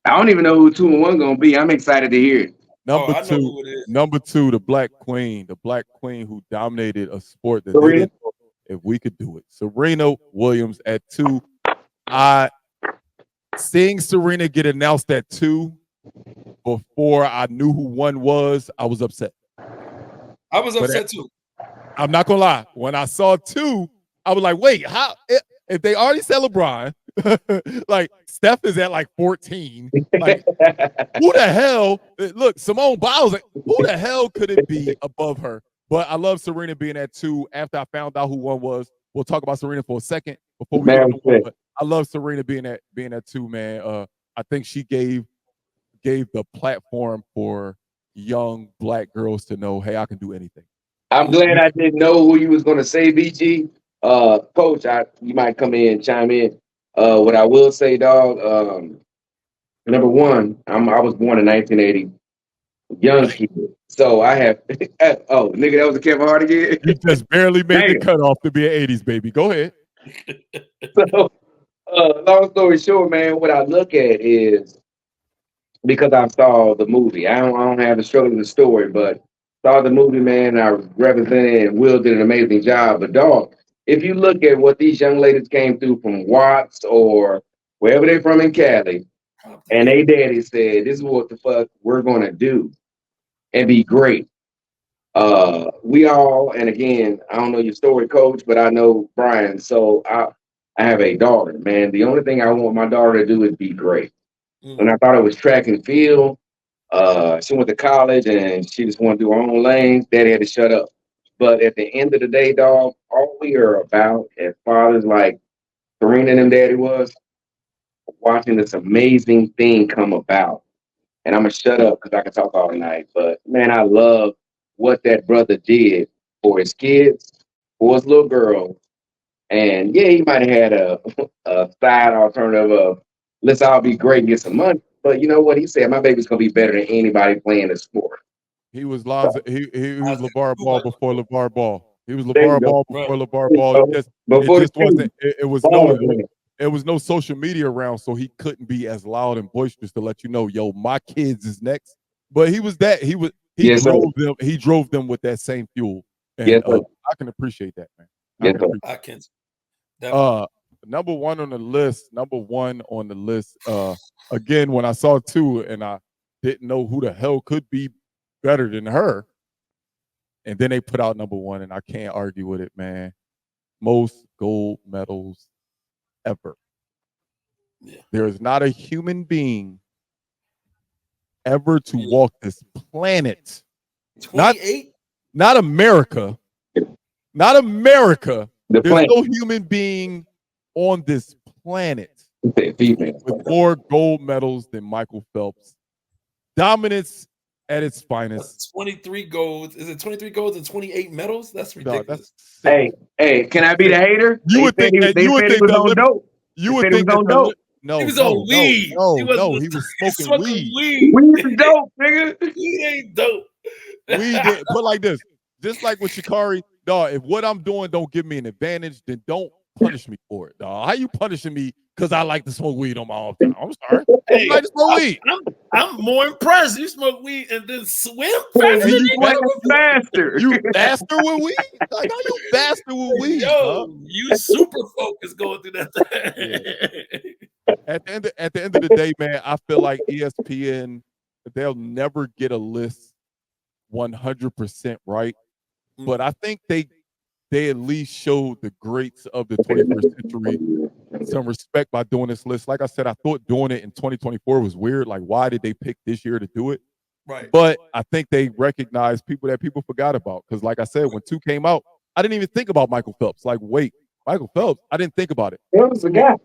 I don't even know who 2 and 1 gonna be. I'm excited to hear it. Number two, the Black Queen who dominated a sport that they didn't know if we could do it. Serena Williams at 2. Seeing Serena get announced at 2 before I knew who 1 was, I was upset. I was upset too. I'm not gonna lie. When I saw 2, I was like, wait, how? If they already said LeBron, like Steph is at like 14. Like, who the hell? Look, Simone Biles. Who the hell could it be above her? But I love Serena being at 2. After I found out who 1 was, we'll talk about Serena for a second before we go to 1. But I love Serena being at 2, man. I think she gave the platform for young Black girls to know, hey, I can do anything. I'm glad I didn't know who you was going to say, BG. Coach, you might come in and chime in. What I will say, dog, number 1, I was born in 1980, young kid. So I have, oh, nigga, that was a Kevin Hart again? You just barely made the cutoff to be an 80s baby. Go ahead. So, long story short, man, what I look at is, because I saw the movie, I don't have the struggle of the story, but saw the movie, man. I represented, and Will did an amazing job. But dog, if you look at what these young ladies came through from Whaaattt or wherever they're from in Cali, and they daddy said, this is what the fuck we're gonna do and be great. We all, and again, I don't know your story, Coach, but I know Brian. So I have a daughter, man. The only thing I want my daughter to do is be great. And I thought it was track and field. She went to college and she just wanted to do her own lane. Daddy had to shut up. But at the end of the day, dog, all we are about as fathers like Serena and them daddy was watching this amazing thing come about. And I'm going to shut up because I can talk all night. But, man, I love what that brother did for his kids, for his little girl. And, yeah, he might have had a side alternative of let's all be great and get some money. But you know what? He said, my baby's going to be better than anybody playing the sport. He was LeVar Ball before LeVar Ball. He was LeVar Ball before LeVar Ball. It was there was no social media around, so he couldn't be as loud and boisterous to let you know, yo, my kids is next. But he Yes, sir. drove them with that same fuel. And Yes, sir. I can appreciate that, man. Yes, sir. I can. Definitely. Number one on the list. Again, when I saw 2 and I didn't know who the hell could be better than her, and then they put out number 1, and I can't argue with it, man. Most gold medals ever. Yeah. There is not a human being ever to walk this planet. 28? Not America. Not America. The There's planet. no human being on this planet Female. with more gold medals than Michael Phelps. Dominance at its finest. 23 golds. Is it 23 golds and 28 medals? That's ridiculous. That's Hey, can I be the hater? You would think that you would think was on dope. You would think that dope. no, He was no, on weed. No, He he was smoking weed. Weed is dope, nigga. Weed ain't dope. Weed did, put like this, just like with Shikari, dog. If what I'm doing don't give me an advantage, then don't punish me for it, dog. How you punishing me because I like to smoke weed on my own time? I'm sorry. Hey, I like to smoke weed. I'm more impressed. You smoke weed and then swim And faster than you me? faster. You faster with weed? Like, how you faster with weed? Yo, dog? you super focused going through that thing. At the end of the day, man, I feel like ESPN, they'll never get a list 100% right, but I think they at least showed the greats of the 21st century some respect by doing this list. Like I said, I thought doing it in 2024 was weird. Like, why did they pick this year to do it? Right. But I think they recognized people that people forgot about. Because like I said, when 2 came out, I didn't even think about Michael Phelps. Like, wait, Michael Phelps, I didn't think about it. It was a guy.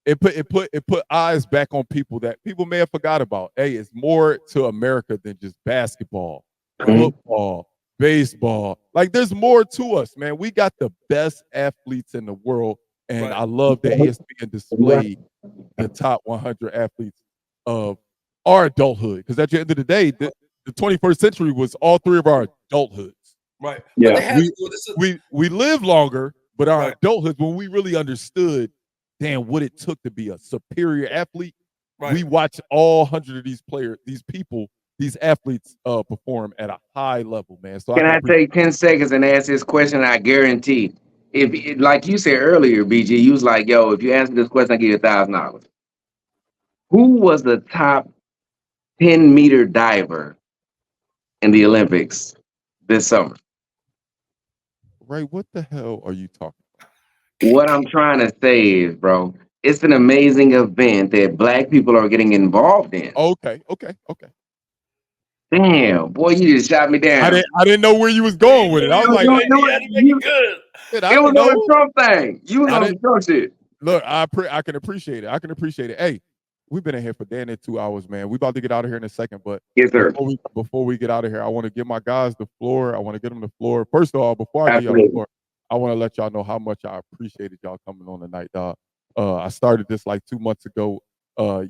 It put eyes back on people that people may have forgot about. Hey, it's more to America than just basketball, football, baseball. Like, there's more to us, man. We got the best athletes in the world, and I love that ESPN displayed the top 100 athletes of our adulthood. Because at the end of the day, the 21st century was all 3 of our adulthoods. Right. Yeah. But they had We live longer, but our adulthoods, when we really understood, damn, what it took to be a superior athlete. Right. We watch all 100 of these players, these people, these athletes perform at a high level, man. So Can I take 10 seconds and ask this question? I guarantee, if like you said earlier, BG, you was like, yo, if you answer this question, I give you $1,000. Who was the top 10-meter diver in the Olympics this summer? Ray, what the hell are you talking about? What I'm trying to say is, bro, it's an amazing event that Black people are getting involved in. Okay. Damn, boy, you just shot me down. I didn't know where you was going with it. I was like, you had to make it good. shit, It was on the Trump thing. You was on the Trump shit. Look, I can appreciate it. Hey, we've been in here for damn near 2 hours, man. We about to get out of here in a second, but yes, sir. Before we get out of here, I want to give my guys the floor. I want to get them the floor. First of all, before I give y'all the floor, I want to let y'all know how much I appreciated y'all coming on tonight, dog. I started this like 2 months ago.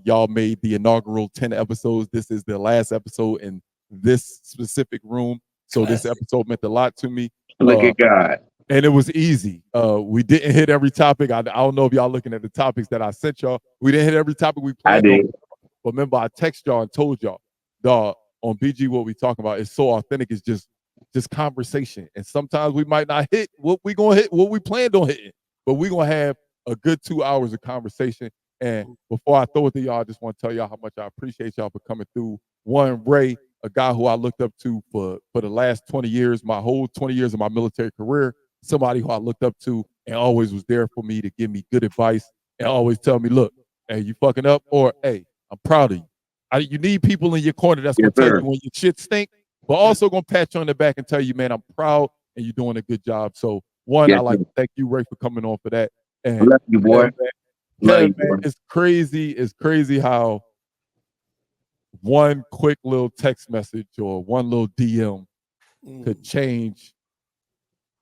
Y'all made the inaugural 10 episodes. This is the last episode in this specific room. So this episode meant a lot to me. Look at God. And it was easy. We didn't hit every topic. I don't know if y'all looking at the topics that I sent y'all. We didn't hit every topic we planned on. But remember, I text y'all and told y'all, dog, on BG, what we talking about is so authentic. It's just conversation. And sometimes we might not hit what we gonna hit, what we planned on hitting. But we gonna have a good 2 hours of conversation. And before I throw it to y'all, I just want to tell y'all how much I appreciate y'all for coming through. One, Ray, a guy who I looked up to for the last 20 years, my whole 20 years of my military career, somebody who I looked up to and always was there for me to give me good advice and always tell me, look, hey, you fucking up, or hey, I'm proud of you. You need people in your corner that's going to tell you when your shit stink, but also going to pat you on the back and tell you, man, I'm proud and you're doing a good job. So one, I like to thank you, Ray, for coming on for that. And love you, boy. Man, it's crazy how one quick little text message or one little DM could change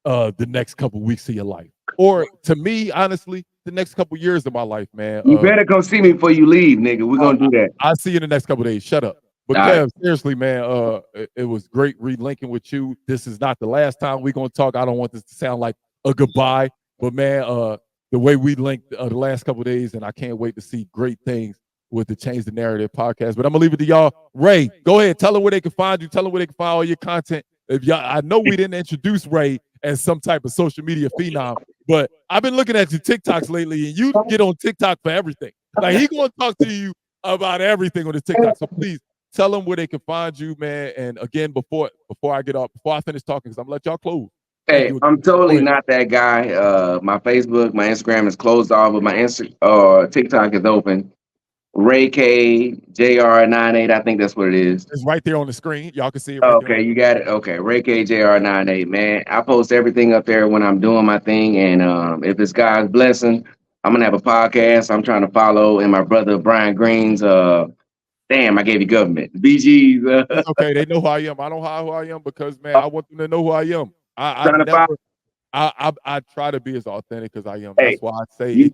the next couple weeks of your life. Or to me, honestly, the next couple years of my life, man. You better come see me before you leave, nigga. We're going to do that. I'll see you in the next couple days. Shut up. But Kev, seriously, man, it was great relinking with you. This is not the last time we're going to talk. I don't want this to sound like a goodbye. But, man, the way we linked the last couple of days, and I can't wait to see great things with the Change the Narrative podcast. But I'm gonna leave it to y'all. Ray, go ahead. Tell them where they can find you. Tell them where they can find all your content. If y'all, I know we didn't introduce Ray as some type of social media phenom, but I've been looking at your TikToks lately, and you get on TikTok for everything. Like he gonna talk to you about everything on his TikTok. So please tell them where they can find you, man. And again, before I finish talking, because I'm gonna let y'all close. Hey, I'm totally not that guy. My Facebook, my Instagram is closed off, but my TikTok is open. Ray K JR98, I think that's what it is. It's right there on the screen. Y'all can see it. Right okay, you got it. Okay, Ray K JR98, man. I post everything up there when I'm doing my thing, and if it's God's blessing, I'm gonna have a podcast. I'm trying to follow, and my brother Brian Green's. Damn, I gave you government. BG's. It's okay, they know who I am. I don't hide who I am because, man, I want them to know who I am. I try to be as authentic as I am. Hey, that's why I say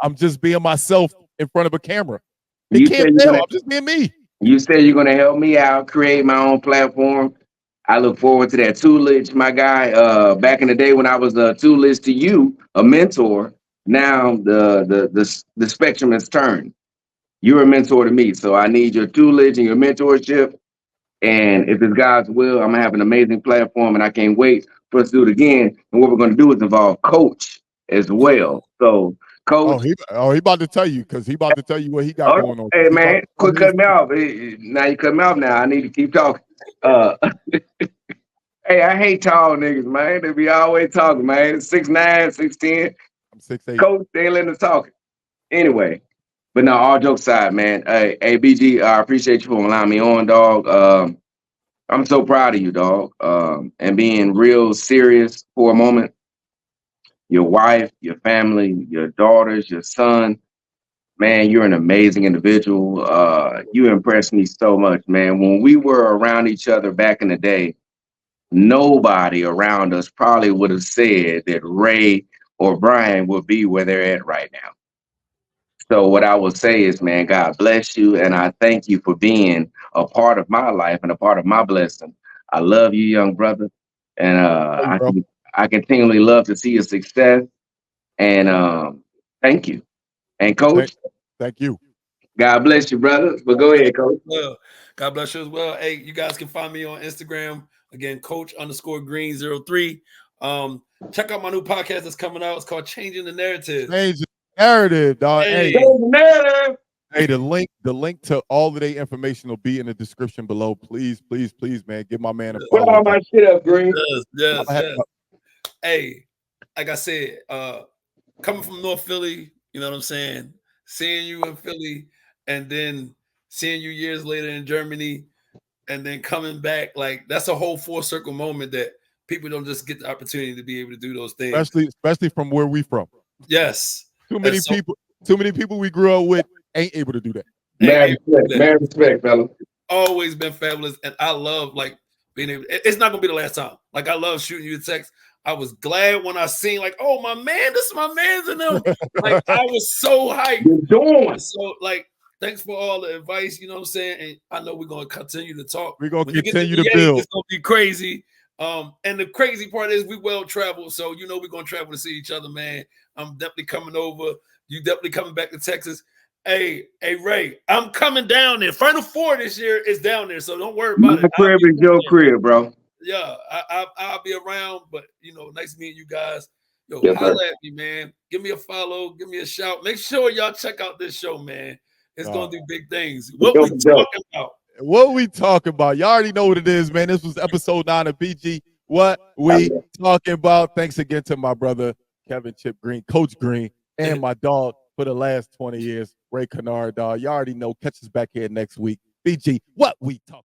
I'm just being myself in front of a camera. They can't tell. I'm just being me. You said you're gonna help me out, create my own platform. I look forward to that. Tulich, my guy. Back in the day when I was Tulich to you, a mentor. Now the spectrum has turned. You're a mentor to me, so I need your tutelage and your mentorship. And if it's God's will, I'm gonna have an amazing platform, and I can't wait for us to do it again. And what we're gonna do is involve Coach as well. So, Coach. He about to tell you because he about to tell you what he got going on. Hey man, quit cutting me off. Now you cut me off. Now I need to keep talking. Hey, I hate tall niggas, man. They be always talking, man. 6'9", 6'10". I'm 6'8". Coach, they ain't letting us talk. Anyway. But no, all jokes aside, man. Hey, BG, I appreciate you for allowing me on, dog. I'm so proud of you, dog. And being real serious for a moment. Your wife, your family, your daughters, your son. Man, you're an amazing individual. You impressed me so much, man. When we were around each other back in the day, nobody around us probably would have said that Ray or Brian would be where they're at right now. So what I will say is, man, God bless you. And I thank you for being a part of my life and a part of my blessing. I love you, young brother. And I continually love to see your success. And thank you. And Coach. Thank you. God bless you, brother. But go ahead, Coach. Well, God bless you as well. Hey, you guys can find me on Instagram. Again, Coach_Green03. Check out my new podcast that's coming out. It's called Changing the Narrative. Narrative, dog. Hey, the link to all of their information will be in the description below. Please, man, give my man a follow. Put all my shit up, Green. Yes. Hey, like I said, coming from North Philly, you know what I'm saying? Seeing you in Philly and then seeing you years later in Germany and then coming back, like that's a whole full circle moment that people don't just get the opportunity to be able to do those things. Especially from where we from. Yes. Too many people we grew up with ain't able to do that. Mad respect, fella. Always been fabulous, and I love like being able. It's not gonna be the last time. Like I love shooting you a text. I was glad when I seen like, oh my man, this is my man's in them. Like I was so hyped. You're doing so like. Thanks for all the advice. You know what I'm saying, and I know we're gonna continue to talk. We're gonna continue to build. It's gonna be crazy. And the crazy part is we well traveled, so you know we're gonna travel to see each other, man. I'm definitely coming over. You definitely coming back to Texas. Hey, Ray, I'm coming down there. Final Four this year is down there, so don't worry about it. My crib is your crib, bro. Yeah, I'll be around, but you know, nice meeting you guys. Yo, yes, holla at me, man. Give me a follow, give me a shout. Make sure y'all check out this show, man. It's gonna do big things. What we talking about? What we talking about? Y'all already know what it is, man. This was episode 9 of BG. What we talking about? Thanks again to my brother Kevin Chip Green, Coach Green, and my dog for the last 20 years, Ray Kennard, dog. Y'all already know. Catch us back here next week. BG, what we talking